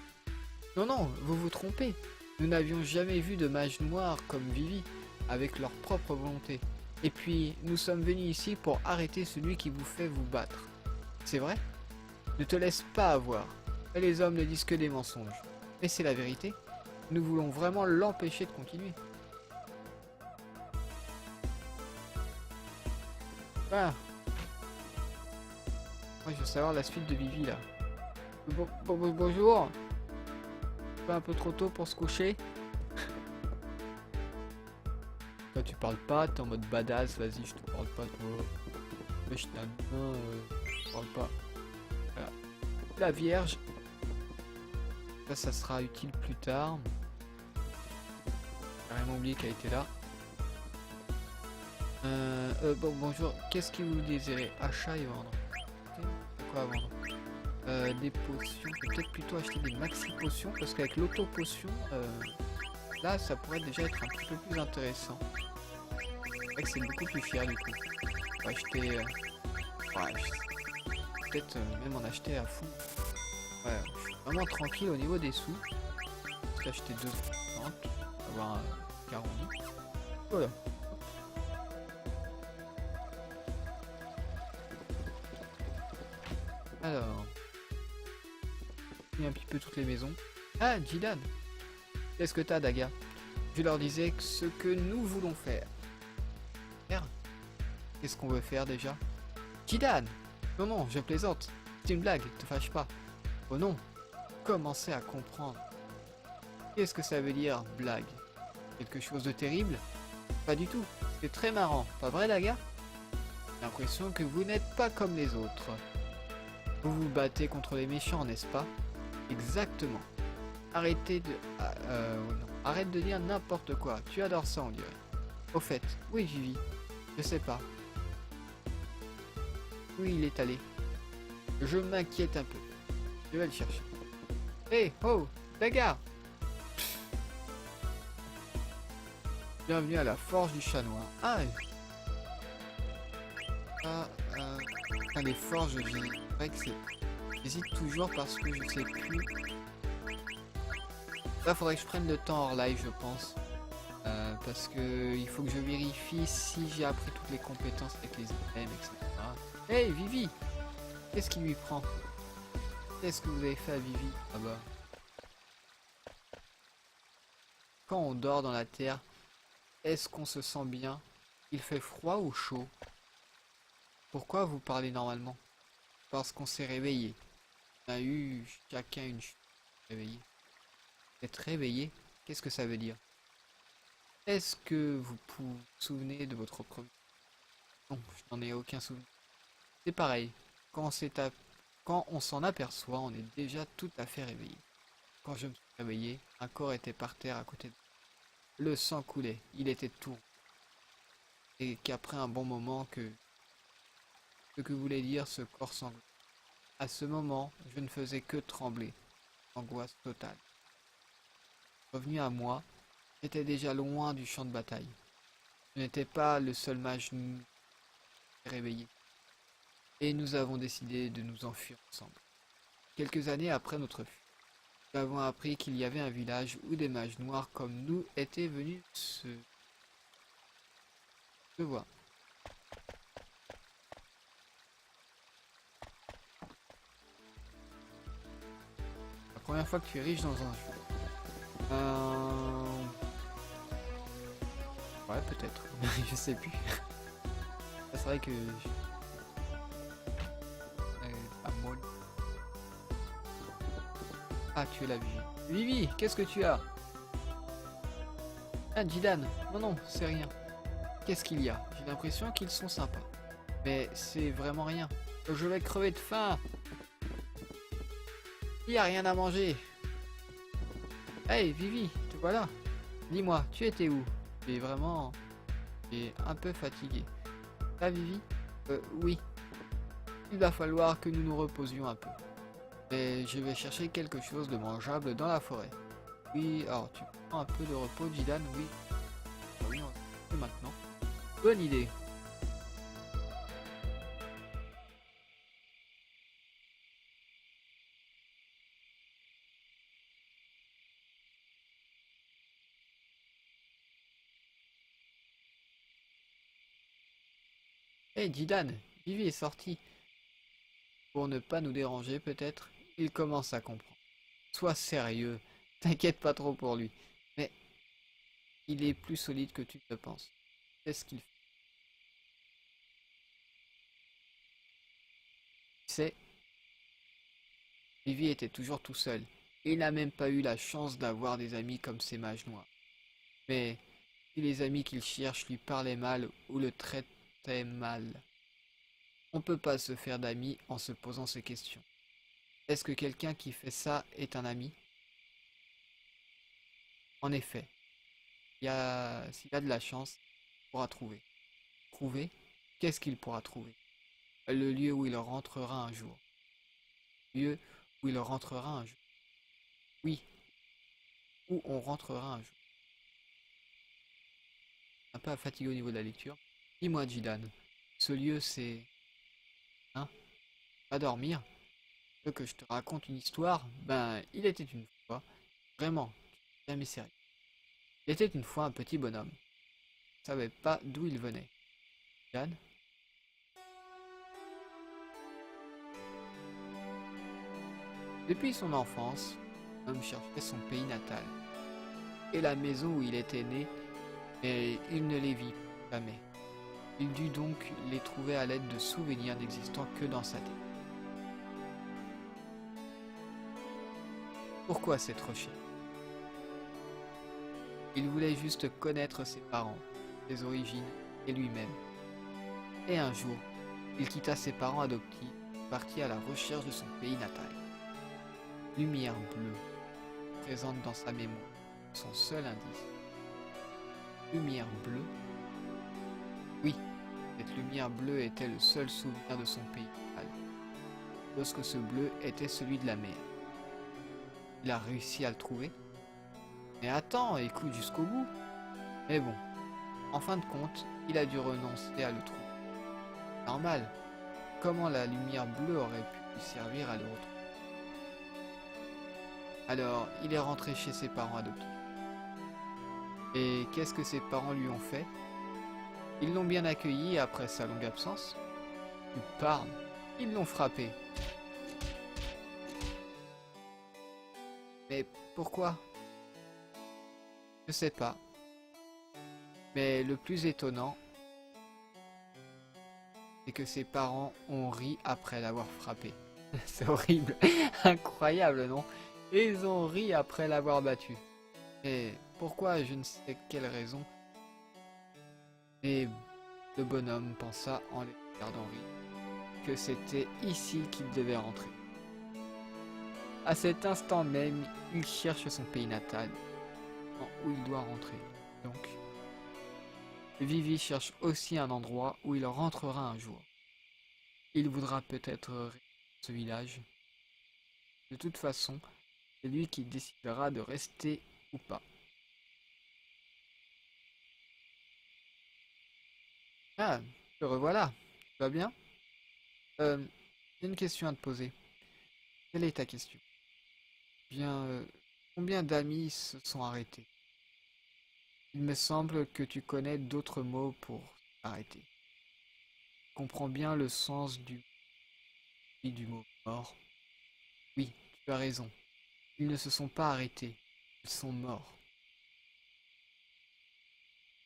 Non, non, vous vous trompez. Nous n'avions jamais vu de mage noir comme Vivi, avec leur propre volonté. Et puis, nous sommes venus ici pour arrêter celui qui vous fait vous battre. C'est vrai? Ne te laisse pas avoir. Et les hommes ne disent que des mensonges. Mais c'est la vérité. Nous voulons vraiment l'empêcher de continuer. Ah. Moi, je veux savoir la suite de Vivi, là. Bonjour. Pas un peu trop tôt pour se coucher? Toi, tu parles pas, t'es en mode badass. Vas-y, je te parle pas, toi. Mais je t'aime bien, je parle pas. Voilà. La Vierge. Ça sera utile plus tard. J'ai carrément oublié qu'elle était là. Bonjour, qu'est-ce que vous désirez? Achat et vendre. Okay. Quoi à vendre? Des potions. Peut-être plutôt acheter des maxi potions parce qu'avec l'auto-potion, là ça pourrait déjà être un petit peu plus intéressant. C'est vrai que c'est beaucoup plus cher du coup. On va acheter. Ouais, peut-être même en acheter à fond. Ouais, je suis vraiment tranquille au niveau des sous. Je vais acheter 2,50, avoir un 40. Voilà. Alors, un petit peu toutes les maisons. Ah, Jidan, qu'est-ce que t'as, Daga? Je leur disais que ce que nous voulons faire. Qu'est-ce qu'on veut faire déjà? Jidan! Non, non, je plaisante. C'est une blague, te fâche pas. Oh non, commencez à comprendre. Qu'est-ce que ça veut dire, blague? Quelque chose de terrible? Pas du tout, c'est très marrant, pas vrai, Daga? J'ai l'impression que vous n'êtes pas comme les autres. Vous vous battez contre les méchants, n'est-ce pas? Exactement. Arrêtez de... non. Arrête de dire n'importe quoi. Tu adores ça, on dirait. Au fait, où est Vivi? Je sais pas. Où il est allé? Je m'inquiète un peu. Je vais le chercher. Hey, oh, Daga! Bienvenue à la forge du chat noir. Ah, les forges, c'est vrai que c'est... J'hésite toujours parce que je sais plus. Là, faudrait que je prenne le temps hors live, je pense. Parce que il faut que je vérifie si j'ai appris toutes les compétences avec les items, etc. Hey, Vivi! Qu'est-ce qui lui prend? Qu'est-ce que vous avez fait à Vivi? Ah bah. Quand on dort dans la terre, est-ce qu'on se sent bien? Il fait froid ou chaud? Pourquoi vous parlez normalement? Parce qu'on s'est réveillé. On a eu chacun une chute. Réveillé. Être réveillé, qu'est-ce que ça veut dire? Est-ce que vous vous souvenez de votre premier? Non, je n'en ai aucun souvenir. C'est pareil. Quand on s'en aperçoit, on est déjà tout à fait réveillé. Quand je me suis réveillé, un corps était par terre à côté de moi. Le sang coulait, il était tout. Et qu'après un bon moment ce que voulait dire ce corps sanglant. À ce moment, je ne faisais que trembler. Angoisse totale. Revenu à moi, j'étais déjà loin du champ de bataille. Je n'étais pas le seul mage réveillé. Et nous avons décidé de nous enfuir ensemble. Quelques années après notre fuite, nous avons appris qu'il y avait un village où des mages noirs comme nous étaient venus se voir. La première fois que tu es riche dans un jeu. Ouais, peut-être. Je sais plus. C'est vrai que Ah, tu es la Vivi. Vivi, qu'est-ce que tu as? Ah, Jidan. Non, non, c'est rien. Qu'est-ce qu'il y a? J'ai l'impression qu'ils sont sympas. Mais c'est vraiment rien. Je vais crever de faim. Il n'y a rien à manger. Hey, Vivi, te voilà. Dis-moi, tu étais où? J'ai vraiment... J'ai un peu fatigué. Ah, Vivi? Oui. Il va falloir que nous nous reposions un peu. Et je vais chercher quelque chose de mangeable dans la forêt. Oui, alors tu prends un peu de repos, Jidan? Oui. Ah oui, on peut maintenant. Bonne idée. Hey, Jidan, Vivi est sorti. Pour ne pas nous déranger, peut-être. Il commence à comprendre. Sois sérieux. T'inquiète pas trop pour lui. Mais il est plus solide que tu ne le penses. C'est ce qu'il fait. Tu sais, Vivi était toujours tout seul. Et il n'a même pas eu la chance d'avoir des amis comme ces mages noirs. Mais si les amis qu'il cherche lui parlaient mal ou le traitaient mal, on peut pas se faire d'amis en se posant ces questions. Est-ce que quelqu'un qui fait ça est un ami? En effet, s'il a de la chance, il pourra trouver. Trouver? Qu'est-ce qu'il pourra trouver? Le lieu où il rentrera un jour. Lieu où il rentrera un jour. Oui, où on rentrera un jour. Un peu fatigué au niveau de la lecture. Dis-moi, Jidan, ce lieu c'est... Hein? Pas dormir? Tu veux que je te raconte une histoire? Ben, il était une fois... Vraiment, jamais sérieux. Il était une fois un petit bonhomme. Il savait pas d'où il venait. Jidan? Depuis son enfance, l'homme cherchait son pays natal et la maison où il était né, mais il ne les vit jamais. Il dut donc les trouver à l'aide de souvenirs n'existant que dans sa tête. Pourquoi cette recherche? Il voulait juste connaître ses parents, ses origines et lui-même. Et un jour, il quitta ses parents adoptifs et partit à la recherche de son pays natal. Lumière bleue, présente dans sa mémoire, son seul indice. Lumière bleue? Oui, cette lumière bleue était le seul souvenir de son pays natal, lorsque ce bleu était celui de la mer. Il a réussi à le trouver. Mais attends, écoute jusqu'au bout. Mais bon, en fin de compte, il a dû renoncer à le trouver. Normal. Comment la lumière bleue aurait pu lui servir à le retrouver? Alors, il est rentré chez ses parents adoptifs. Et qu'est-ce que ses parents lui ont fait? Ils l'ont bien accueilli après sa longue absence. Tu parles. Ils l'ont frappé. Mais pourquoi? Je sais pas. Mais le plus étonnant, c'est que ses parents ont ri après l'avoir frappé. C'est horrible. Incroyable, non? Ils ont ri après l'avoir battu. Et pourquoi, je ne sais quelle raison, et le bonhomme pensa en les regardant rire que c'était ici qu'il devait rentrer. À cet instant même, il cherche son pays natal, où il doit rentrer. Donc, Vivi cherche aussi un endroit où il rentrera un jour. Il voudra peut-être rester dans ce village. De toute façon, c'est lui qui décidera de rester ou pas. Ah, te revoilà. Tu vas bien? Euh, j'ai une question à te poser. Quelle est ta question? Bien, combien d'amis se sont arrêtés? Il me semble que tu connais d'autres mots pour arrêter. Comprends bien le sens du mot mort. Oui, tu as raison. Ils ne se sont pas arrêtés. Ils sont morts.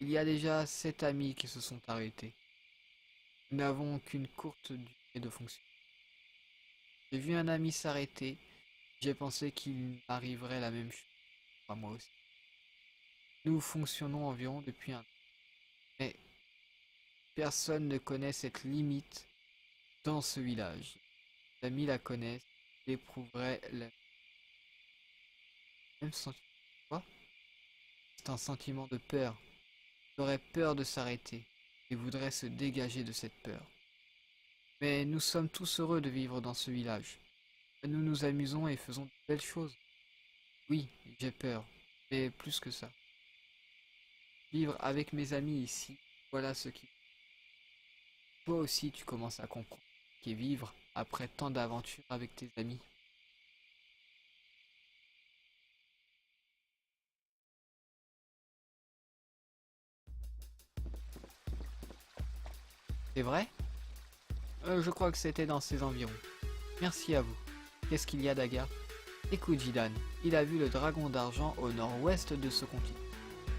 Il y a déjà 7 amis qui se sont arrêtés. Nous n'avons qu'une courte durée de fonction. J'ai vu un ami s'arrêter. J'ai pensé qu'il arriverait la même chose à moi aussi. Nous fonctionnons environ depuis un an. Mais personne ne connaît cette limite dans ce village. Les amis la connaissent, ils éprouveraient le même sentiment. Quoi? C'est un sentiment de peur. Ils auraient peur de s'arrêter et voudraient se dégager de cette peur. Mais nous sommes tous heureux de vivre dans ce village. Nous nous amusons et faisons de belles choses. Oui, j'ai peur, mais plus que ça. Vivre avec mes amis ici, voilà ce qui... Toi aussi, tu commences à comprendre ce qu'est vivre après tant d'aventures avec tes amis. C'est vrai? Je crois que c'était dans ces environs. Merci à vous. Qu'est-ce qu'il y a, Daga? Écoute, Jidan, il a vu le dragon d'argent au nord-ouest de ce continent,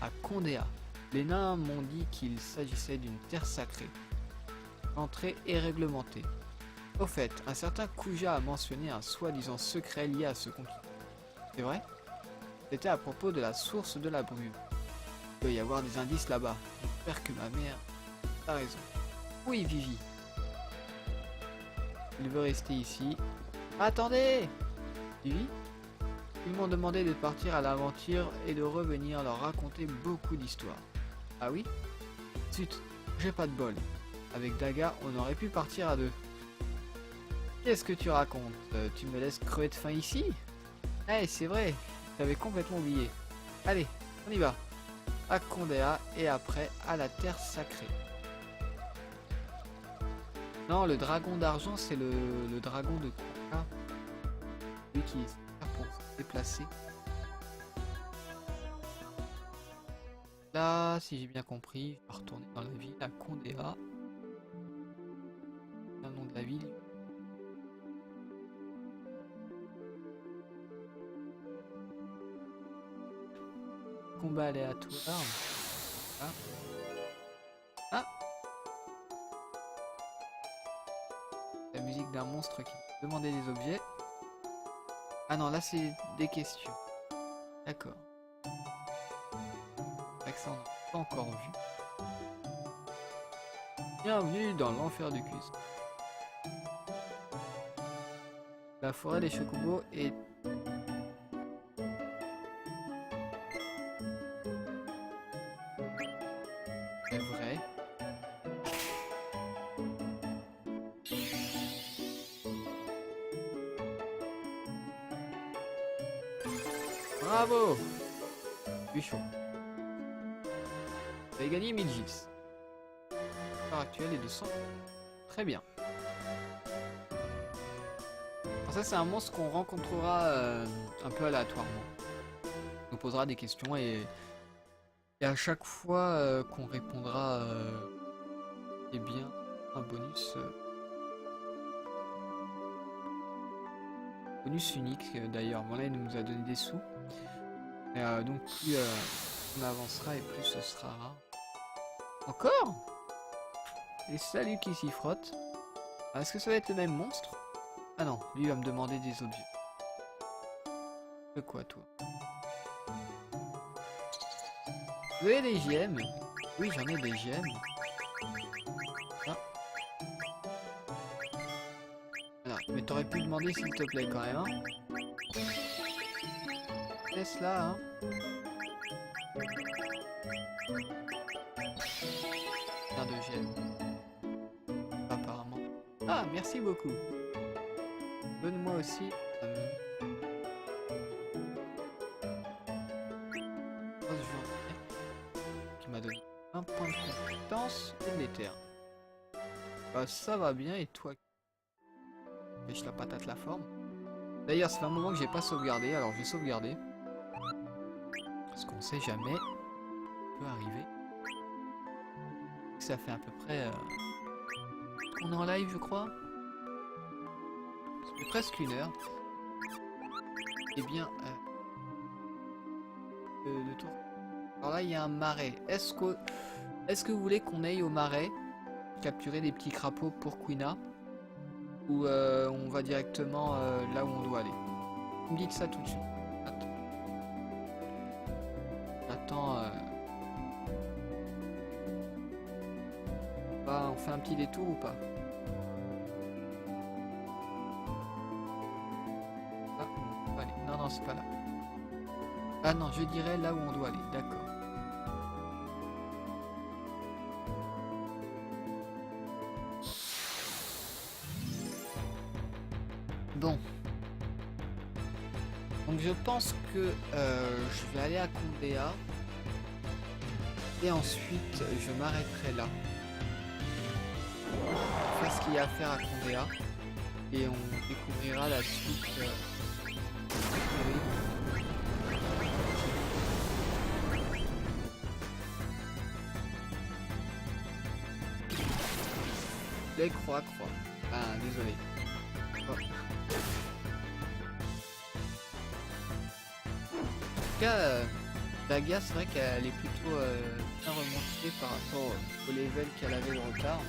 à Kondéa. Les nains m'ont dit qu'il s'agissait d'une terre sacrée. L'entrée est réglementée. Au fait, un certain Kuja a mentionné un soi-disant secret lié à ce continent. C'est vrai? C'était à propos de la source de la brume. Il doit y avoir des indices là-bas. J'espère que ma mère a raison. Oui, Vivi. Il veut rester ici. Attendez! Vivi? Ils m'ont demandé de partir à l'aventure et de revenir leur raconter beaucoup d'histoires. Ah oui? Zut, j'ai pas de bol. Avec Daga, on aurait pu partir à deux. Qu'est-ce que tu racontes? Tu me laisses crever de faim ici? Eh, c'est vrai, j'avais complètement oublié. Allez, on y va. À Kondéa et après à la terre sacrée. Non, le dragon d'argent, c'est le dragon de Kuka. Lui qui sert pour se déplacer. Là, si j'ai bien compris, je vais retourner dans la ville à Kondéa. C'est le nom de la ville. Combat aléatoire. Ah. Ah. La musique d'un monstre qui demandait des objets. Ah non, là c'est des questions. D'accord. Ça on n'a pas encore vu. Bienvenue dans l'enfer du cuistre. La forêt des chocobos est... vrai. Bravo! Bichon. Vous avez gagné 1000 gifs. L'heure actuelle est de 100. Très bien. Alors ça c'est un monstre qu'on rencontrera un peu aléatoirement. On nous posera des questions et à chaque fois qu'on répondra eh bien un bonus bonus unique d'ailleurs. Bon là il nous a donné des sous. Et, donc plus on avancera et plus ce sera rare. Encore? Et salut qui s'y frotte. Est-ce que ça va être le même monstre? Ah non, lui va me demander des objets. De quoi toi? Vous avez des gemmes? Oui, j'en ai des gemmes. Ah. Alors, mais t'aurais pu demander s'il te plaît quand même, hein? Laisse là, hein? Plein de gemmes. Apparemment. Ah, merci beaucoup. Donne-moi aussi... qui m'a donné un point de compétence et de l'éther. Bah ça va bien et toi? Pêche la patate la forme. D'ailleurs ça fait un moment que j'ai pas sauvegardé, alors je vais sauvegarder. Parce qu'on sait jamais. Ça peut arriver. Ça fait à peu près... On est en live je crois. Ça fait presque 1 heure. Eh bien... le tour. Alors là il y a un marais. Est-ce que vous voulez qu'on aille au marais capturer des petits crapauds pour Quina? Ou on va directement là où on doit aller? Vous me dites ça tout de suite. Attends. On fait un petit détour ou pas? Ah, on va aller. Non, non, c'est pas là. Ah non, je dirais là où on doit aller, d'accord. Bon. Donc je pense que je vais aller à Condéa. Et ensuite, je m'arrêterai là. Faire ce qu'il y a à faire à Condéa. Et on découvrira la suite. Les croix. Ah, désolé. Oh. En tout cas, Daga, c'est vrai qu'elle est plutôt bien remontée par rapport au level qu'elle avait de retard.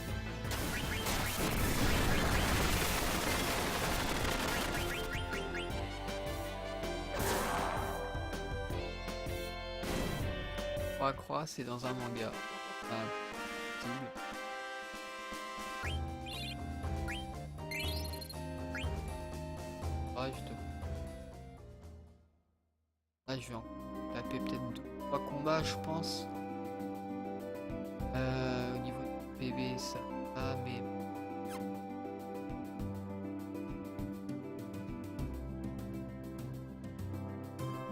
Croix, c'est dans un manga. Ah, je vais en taper peut-être 3 combats, je pense. Au niveau de PV, ça va, mais...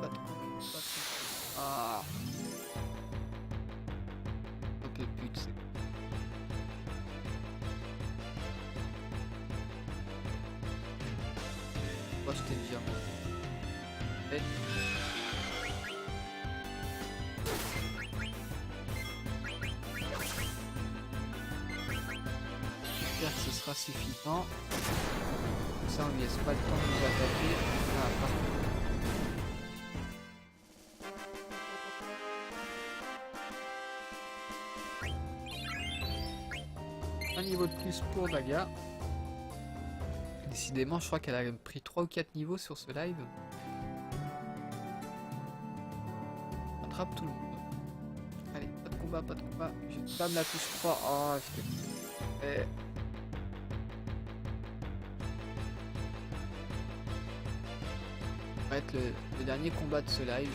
Pas trop. Ah. Ok, pute, c'est... Moi, je t'ai déjà... J'espère que ce sera suffisant. Comme ça, on ne laisse pas le temps de nous attaquer. Ah, parfait. Un niveau de plus pour Daga. Décidément, je crois qu'elle a pris 3 ou 4 niveaux sur ce live. On attrape tout le monde. Allez, pas de combat. Je spam la touche 3. Oh, je Ça va être le dernier combat de ce live.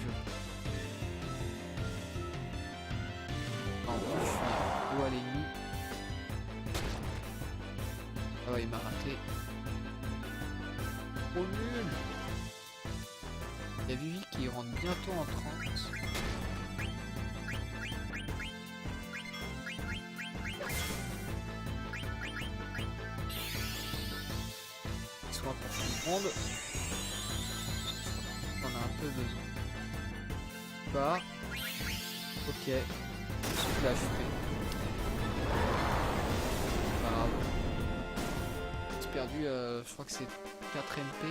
En plus, je suis haut à l'ennemi. Ah ouais, il m'a raté. Trop nul. Il y a Vivi qui rentre bientôt en transe. Soit pour tout le monde. On a un peu besoin. Bah. Ok. Là, je fais. Pas grave. J'ai perdu, je crois que c'est 4 MP.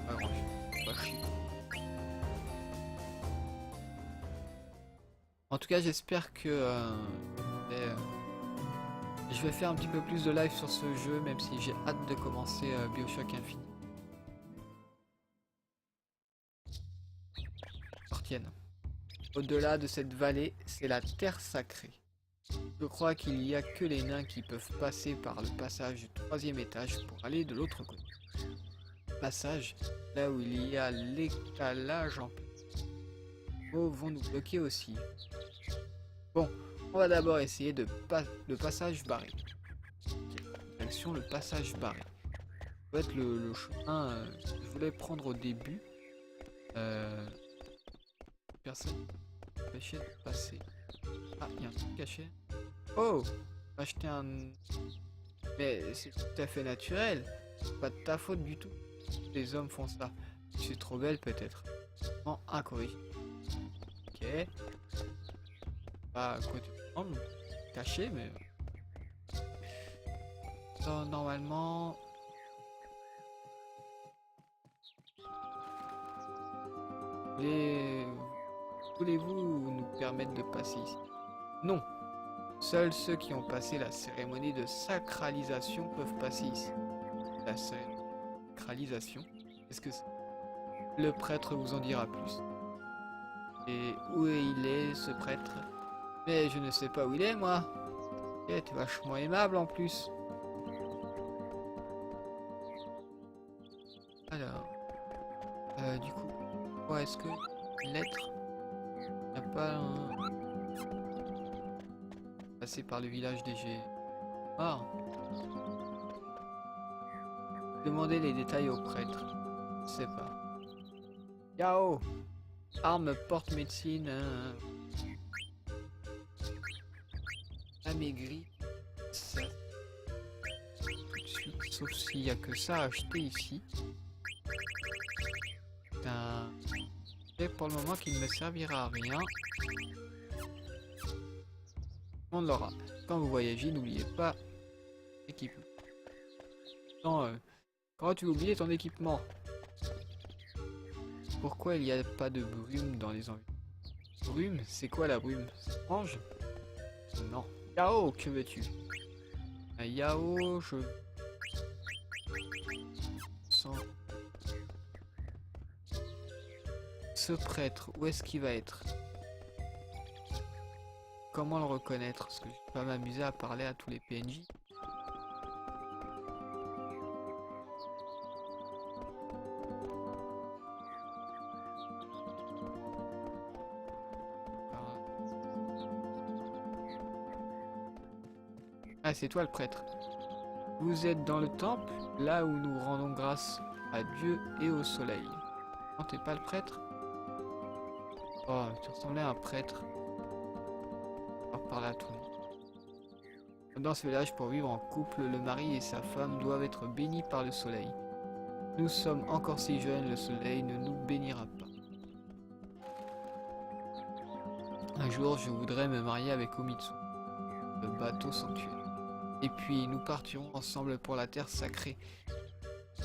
Pas grand chose. Pas chier. En tout cas, j'espère que je vais faire un petit peu plus de live sur ce jeu, même si j'ai hâte de commencer BioShock Infinite. Portienne. Au-delà de cette vallée, c'est la terre sacrée. Je crois qu'il n'y a que les nains qui peuvent passer par le passage du 3e étage pour aller de l'autre côté. Passage, là où il y a l'étalage en place. Oh, vont nous bloquer aussi. Bon, on va d'abord essayer le passage barré. Direction le passage barré. Ça va être le chemin que je voulais prendre au début. Personne empêchait de passer. Ah, il y a un truc caché. Oh, acheter un... Mais c'est tout à fait naturel. C'est pas de ta faute du tout. Les hommes font ça. Je suis trop belle peut-être. Non, incorrigé. Ok. Pas à quoi tu ressembles. Caché, mais... Ça, normalement... Voulez-vous nous permettre de passer ici? Non. Seuls ceux qui ont passé la cérémonie de sacralisation peuvent passer ici. la sacralisation. Qu'est-ce que c'est? Le prêtre vous en dira plus. Et où il est ce prêtre? Mais je ne sais pas où il est, moi. Tu es vachement aimable en plus. Alors, du coup, ouais, est-ce que une lettre? Il n'y a pas un... Passer par le village des G. Ah. Demandez les détails au prêtre. Je sais pas. Yao. Arme porte-médecine. Amaigri. Ça. Tout de suite. Sauf s'il n'y a que ça à acheter ici. Putain. Et pour le moment qui ne me servira à rien. On l'aura. Quand vous voyagez, n'oubliez pas équipement. Non, quand tu oublies ton équipement. Pourquoi il n'y a pas de brume dans les environs? Brume? C'est quoi la brume? Ange? Non. Yao, que veux-tu? Yao, je sens... Ce prêtre, où est-ce qu'il va être? Comment le reconnaître? Parce que je vais pas m'amuser à parler à tous les PNJ. Ah, c'est toi le prêtre. Vous êtes dans le temple, là où nous rendons grâce à Dieu et au soleil. Non, t'es pas le prêtre? Oh, tu ressemblais à un prêtre. On va parler à tout le monde. Dans ce village, pour vivre en couple, le mari et sa femme doivent être bénis par le soleil. Nous sommes encore si jeunes, le soleil ne nous bénira pas. Un jour, je voudrais me marier avec Omitsu, le bateau sanctuaire. Et puis, nous partirons ensemble pour la terre sacrée.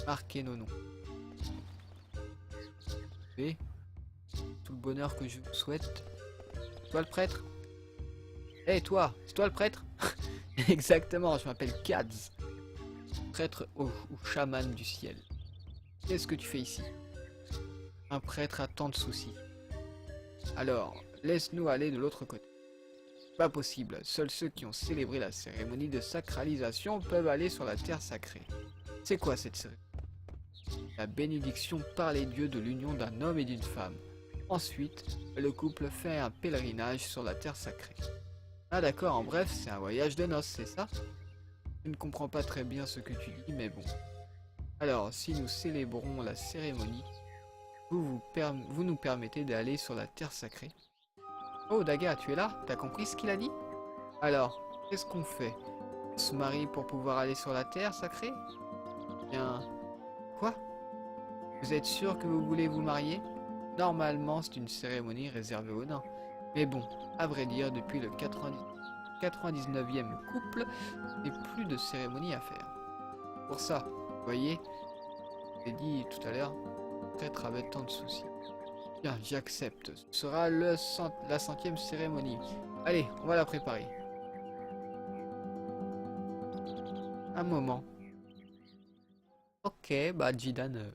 Marquez nos noms. Et tout le bonheur que je vous souhaite. Toi le prêtre? Hé toi, c'est toi le prêtre? Exactement, je m'appelle Kads. Prêtre ou chaman du ciel. Qu'est-ce que tu fais ici? Un prêtre a tant de soucis. Alors, laisse-nous aller de l'autre côté. Pas possible, seuls ceux qui ont célébré la cérémonie de sacralisation peuvent aller sur la terre sacrée. C'est quoi cette cérémonie? La bénédiction par les dieux de l'union d'un homme et d'une femme. Ensuite, le couple fait un pèlerinage sur la terre sacrée. Ah d'accord, en bref, c'est un voyage de noces, c'est ça? Je ne comprends pas très bien ce que tu dis, mais bon. Alors, si nous célébrons la cérémonie, vous nous permettez d'aller sur la terre sacrée. Oh Daga, tu es là? T'as compris ce qu'il a dit? Alors, qu'est-ce qu'on fait? On se marie pour pouvoir aller sur la terre sacrée? Bien... Quoi? Vous êtes sûr que vous voulez vous marier? Normalement, c'est une cérémonie réservée aux nains. Mais bon, à vrai dire, depuis le 99e couple, il n'y a plus de cérémonie à faire. Pour ça, vous voyez, j'ai dit tout à l'heure, le prêtre avait tant de soucis. Bien, j'accepte. Ce sera la 100e cérémonie. Allez, on va la préparer. Un moment. Ok, bah Jidan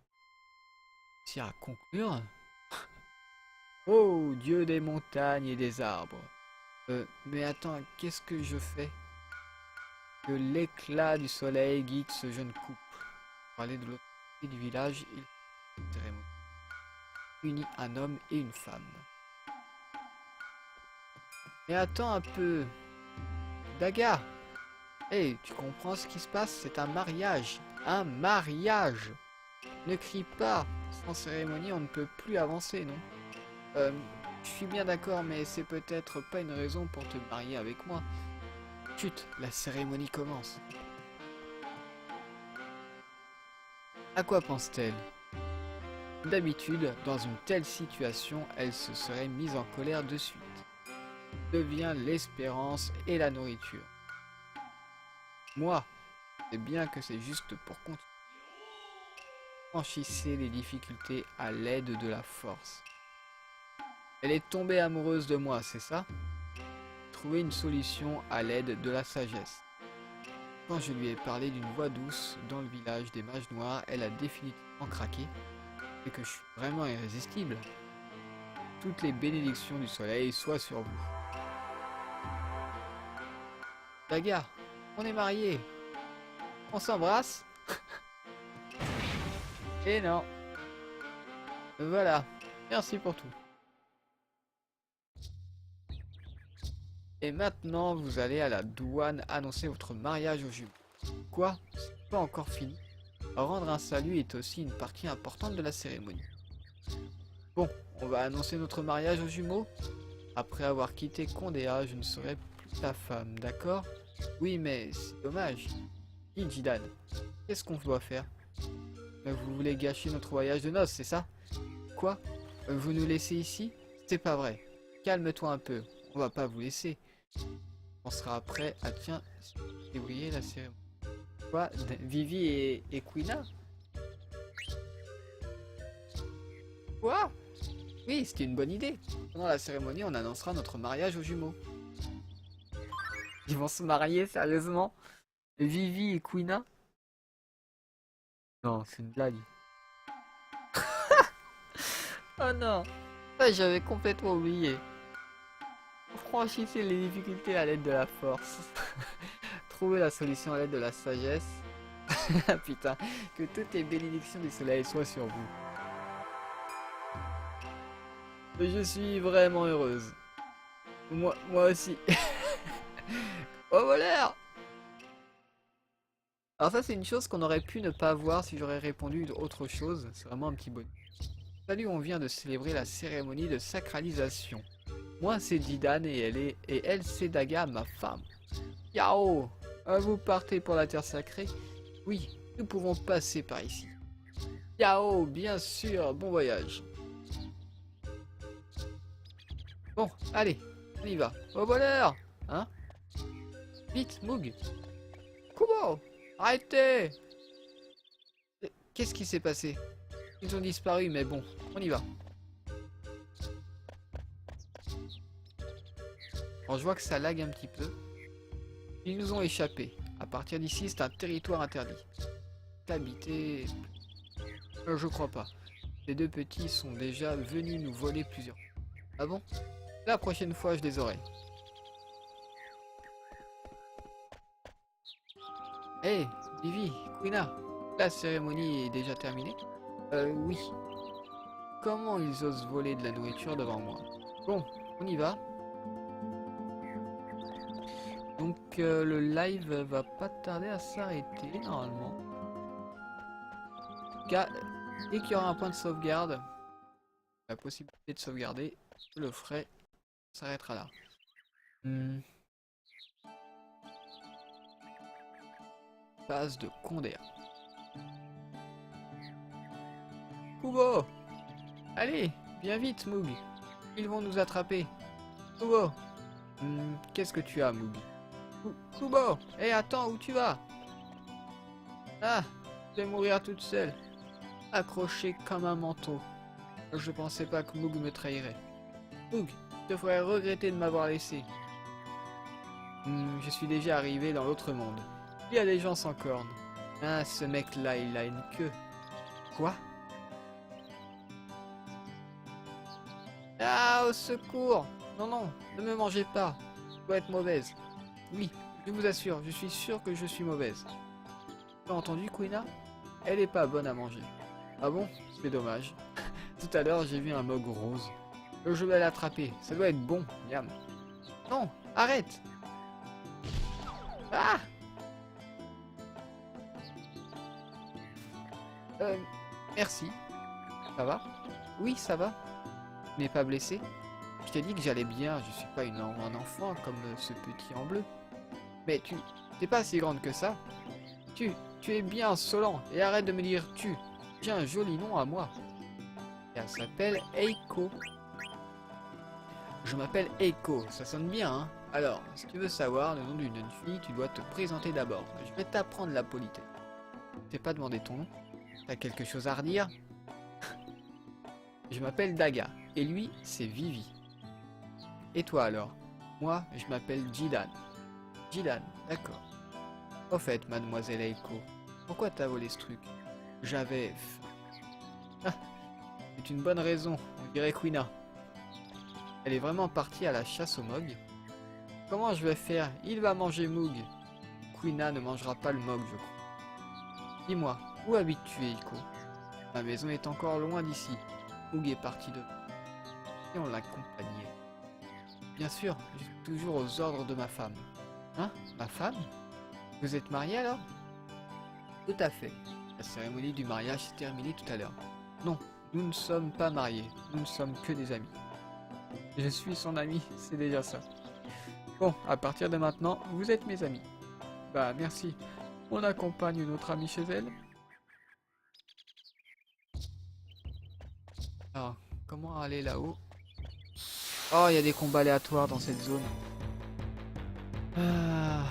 tire à conclure. Oh, Dieu des montagnes et des arbres. Mais attends, qu'est-ce que je fais? Que l'éclat du soleil guide ce jeune couple. Pour aller de l'autre côté du village, il unit un homme et une femme. Mais attends un peu. Daga! Hey, tu comprends ce qui se passe? C'est un mariage. Un mariage! Ne crie pas. Sans cérémonie, on ne peut plus avancer, non? Je suis bien d'accord, mais c'est peut-être pas une raison pour te marier avec moi. Chut, la cérémonie commence. À quoi pense-t-elle? D'habitude, dans une telle situation, elle se serait mise en colère de suite. Devient l'espérance et la nourriture. Moi, c'est bien que c'est juste pour continuer. Franchissez les difficultés à l'aide de la force. Elle est tombée amoureuse de moi, c'est ça? Trouver une solution à l'aide de la sagesse. Quand je lui ai parlé d'une voix douce dans le village des mages noirs, elle a définitivement craqué. Et que je suis vraiment irrésistible. Toutes les bénédictions du soleil soient sur vous. Daga, on est mariés. On s'embrasse. Et non. Voilà. Merci pour tout. Et maintenant, vous allez à la douane annoncer votre mariage aux jumeaux. Quoi? C'est pas encore fini. Rendre un salut est aussi une partie importante de la cérémonie. Bon, on va annoncer notre mariage aux jumeaux. Après avoir quitté Condéa, je ne serai plus ta femme, d'accord? Oui, mais c'est dommage. Dis, Jidan, qu'est-ce qu'on doit faire? Vous voulez gâcher notre voyage de noces, c'est ça? Quoi? Vous nous laissez ici? C'est pas vrai. Calme-toi un peu, on va pas vous laisser. On sera prêt à février la cérémonie. Quoi? Vivi et Quina? Quoi? Oui, c'était une bonne idée. Pendant la cérémonie, on annoncera notre mariage aux jumeaux. Ils vont se marier, sérieusement? Vivi et Quina? Non, c'est une blague. Oh non! Ah, j'avais complètement oublié. Franchissez les difficultés à l'aide de la force. Trouvez la solution à l'aide de la sagesse. Putain, que toutes les bénédictions du soleil soient sur vous. Je suis vraiment heureuse. Moi aussi. Oh voleur! Alors ça c'est une chose qu'on aurait pu ne pas voir si j'aurais répondu autre chose. C'est vraiment un petit bonus. Salut, on vient de célébrer la cérémonie de sacralisation. Moi c'est Jidan et elle c'est Daga, ma femme. Yao! Vous partez pour la terre sacrée? Oui, nous pouvons passer par ici. Yao, bien sûr, bon voyage. Bon, allez, on y va. Au bonheur! Hein? Vite, Moog! Kubo! Arrêtez! Qu'est-ce qui s'est passé? Ils ont disparu, mais bon, on y va. Alors je vois que ça lag un petit peu. Ils nous ont échappé. À partir d'ici, c'est un territoire interdit. Habité... je crois pas. Les deux petits sont déjà venus nous voler plusieurs. Ah bon? La prochaine fois, je les aurai. Hé, Vivi, Quina, la cérémonie est déjà terminée? Oui. Comment ils osent voler de la nourriture devant moi? Bon, on y va. Donc le live va pas tarder à s'arrêter normalement. Dès qu'il y aura un point de sauvegarde, la possibilité de sauvegarder, je le ferai. Ça s'arrêtera là. Base de Condéa. Kubo! Allez, viens vite, Moog. Ils vont nous attraper. Kubo! Qu'est-ce que tu as, Moog? Kubo! Hé, attends, où tu vas? Ah! Je vais mourir toute seule. Accrochée comme un manteau. Je pensais pas que Moog me trahirait. Moog, je te ferais regretter de m'avoir laissé. Je suis déjà arrivé dans l'autre monde. Il y a des gens sans cornes. Ah, ce mec-là, il a une queue. Quoi? Ah, au secours! Non, non, ne me mangez pas. Je dois être mauvaise. Oui, je vous assure, je suis sûr que je suis mauvaise. Tu as entendu, Quina? Elle est pas bonne à manger. Ah bon? C'est dommage. Tout à l'heure, j'ai vu un mog rose. Je vais l'attraper. Ça doit être bon. Miam. Non, arrête! Ah! Merci. Ça va? Oui, ça va. Tu n'es pas blessé? Je t'ai dit que j'allais bien, je suis pas un enfant comme ce petit en bleu. Mais tu t'es pas si grande que ça. Tu es bien insolent et arrête de me dire tu. J'ai un joli nom à moi. Et elle s'appelle Eiko. Je m'appelle Eiko, ça sonne bien, hein? Alors, si tu veux savoir le nom d'une jeune fille, tu dois te présenter d'abord. Je vais t'apprendre la politesse. Je t'ai pas demandé ton nom. T'as quelque chose à redire? Je m'appelle Daga, et lui, c'est Vivi. Et toi alors? Moi, je m'appelle Jidan. Jidan, d'accord. Au fait, mademoiselle Eiko, pourquoi t'as volé ce truc? J'avais faim. Ah, c'est une bonne raison, on dirait Quina. Elle est vraiment partie à la chasse au Mog. Comment je vais faire? Il va manger Moog. Quina ne mangera pas le Mog, je crois. Dis-moi, où habites-tu, Eiko? Ma maison est encore loin d'ici. Moog est parti de... Et on l'accompagnait. Bien sûr, je suis toujours aux ordres de ma femme. Hein? Ma femme? Vous êtes mariés alors? Tout à fait. La cérémonie du mariage s'est terminée tout à l'heure. Non, nous ne sommes pas mariés. Nous ne sommes que des amis. Je suis son ami, c'est déjà ça. Bon, à partir de maintenant, vous êtes mes amis. Bah, merci. On accompagne notre amie chez elle. Alors, comment aller là-haut? Oh, il y a des combats aléatoires dans cette zone. Ah.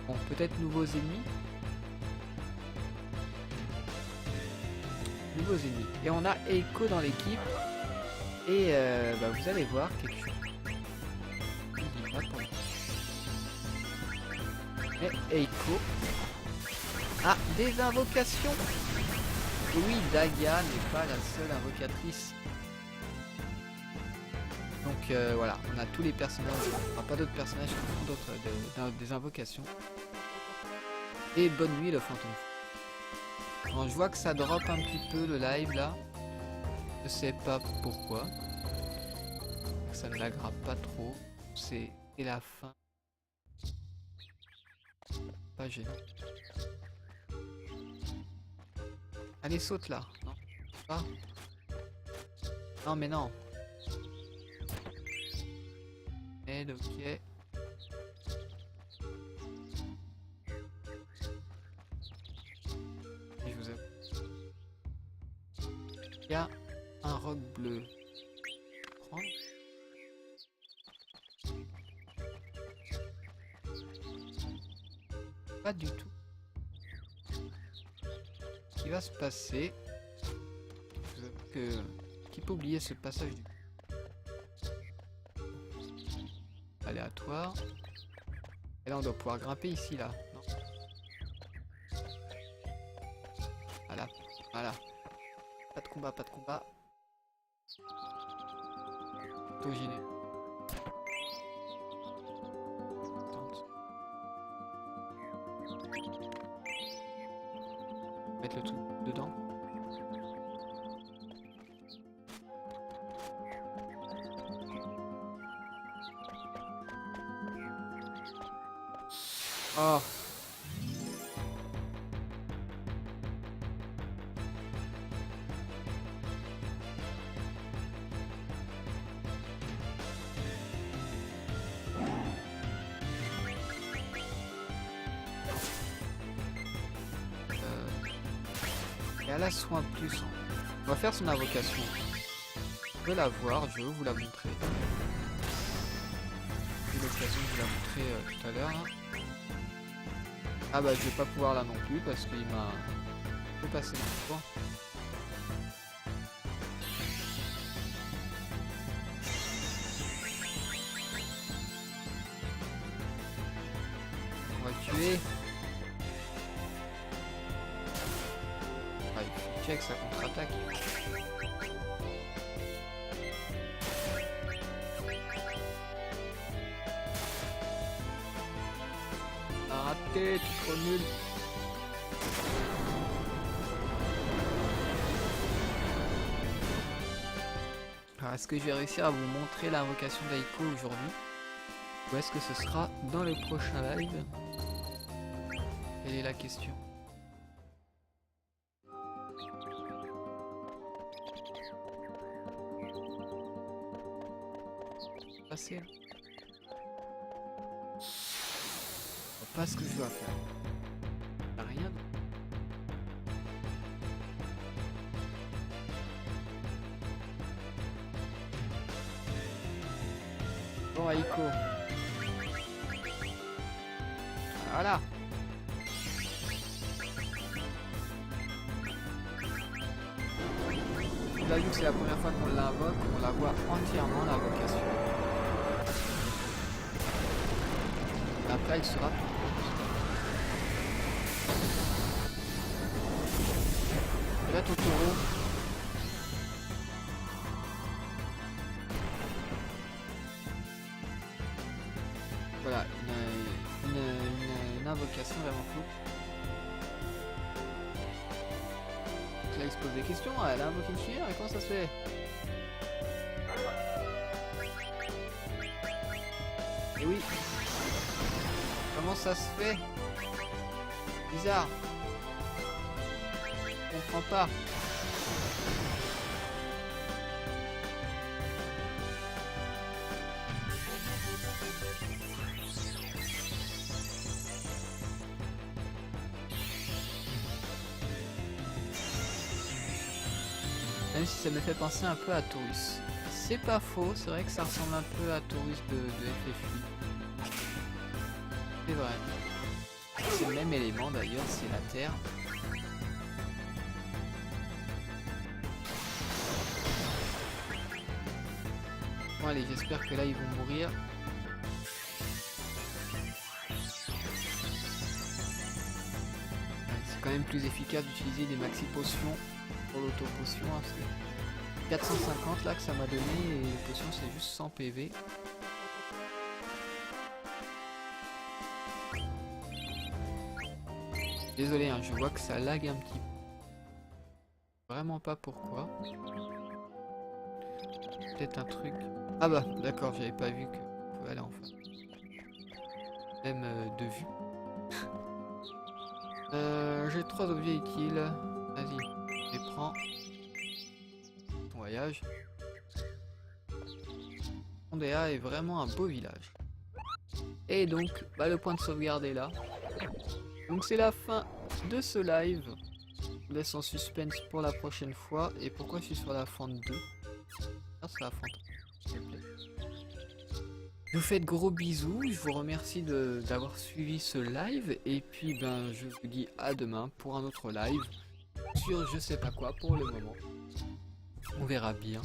Bon, peut-être nouveaux ennemis. Nouveaux ennemis. Et on a Eiko dans l'équipe. Et bah, vous allez voir quelque chose. Et Eiko. Ah, des invocations. Et oui, Daga n'est pas la seule invocatrice. Donc voilà, on a tous les personnages. Enfin, pas d'autres personnages qui font d'autres des invocations. Et bonne nuit le fantôme. Alors, je vois que ça drop un petit peu le live là. Je sais pas pourquoi. Ça ne l'aggrave pas trop. C'est la fin. Pas gênant. Allez, saute là. Non. Pas. Non, mais non. Aide, ok. Et je vous avoue. Il y a un roc bleu. Prendre. Pas du tout. Ce qui va se passer, je vous avoue que qui peut oublier ce passage du aléatoire. Et là on doit pouvoir grimper ici là. Non. Voilà, voilà. Pas de combat, pas de combat. Autoginé. Mettre le tout dedans. Oh. Et elle a soin plus. On va faire son invocation. Je veux la voir, je veux vous la montrer. J'ai eu l'occasion de vous la montrer tout à l'heure. Hein. Ah bah je vais pas pouvoir là non plus parce qu'il m'a dépassé mon tour. On va le tuer. Ah, il faut check sa contre-attaque. Raté, tu es trop nul. Alors, est-ce que je vais réussir à vous montrer l'invocation d'Eiko aujourd'hui? Ou est-ce que ce sera dans le prochain live? Quelle est la question? Passer. Pas ce que je dois faire. Rien. Bon, Eiko. Voilà. Là, vu que c'est la première fois qu'on l'invoque, on la voit entièrement l'invocation. On n'a Donc là il sera tout court. Et là Totoro. Voilà, une invocation vraiment floue. Donc là il se pose des questions, elle a invoqué une chimère, et comment ça se fait? Et oui. Comment ça se fait? Bizarre. Je comprends pas. Même si ça me fait penser un peu à Taurus. C'est pas faux, c'est vrai que ça ressemble un peu à Taurus de FFI. C'est vrai. C'est le même élément d'ailleurs, c'est la Terre. Bon allez, j'espère que là ils vont mourir. C'est quand même plus efficace d'utiliser des maxi potions pour l'auto-potion. Hein, c'est 450 là que ça m'a donné et les potions c'est juste 100 PV. Désolé, hein, je vois que ça lag un petit peu. Vraiment pas pourquoi. Peut-être un truc. Ah bah d'accord, j'avais pas vu que... Voilà enfin. Même de vue. J'ai 3 objets utiles. Vas-y, je les prends. Ton voyage. Ondea est vraiment un beau village. Et donc, bah, le point de sauvegarde est là. Donc c'est la fin de ce live. Je vous laisse en suspense pour la prochaine fois. Et pourquoi je suis sur la fente 2? Ah, c'est la fente 1, s'il vous plaît. Je vous fais de gros bisous, je vous remercie d'avoir suivi ce live et puis ben je vous dis à demain pour un autre live sur je sais pas quoi pour le moment. On verra bien.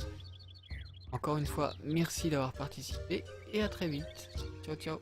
Encore une fois, merci d'avoir participé et à très vite. Ciao ciao.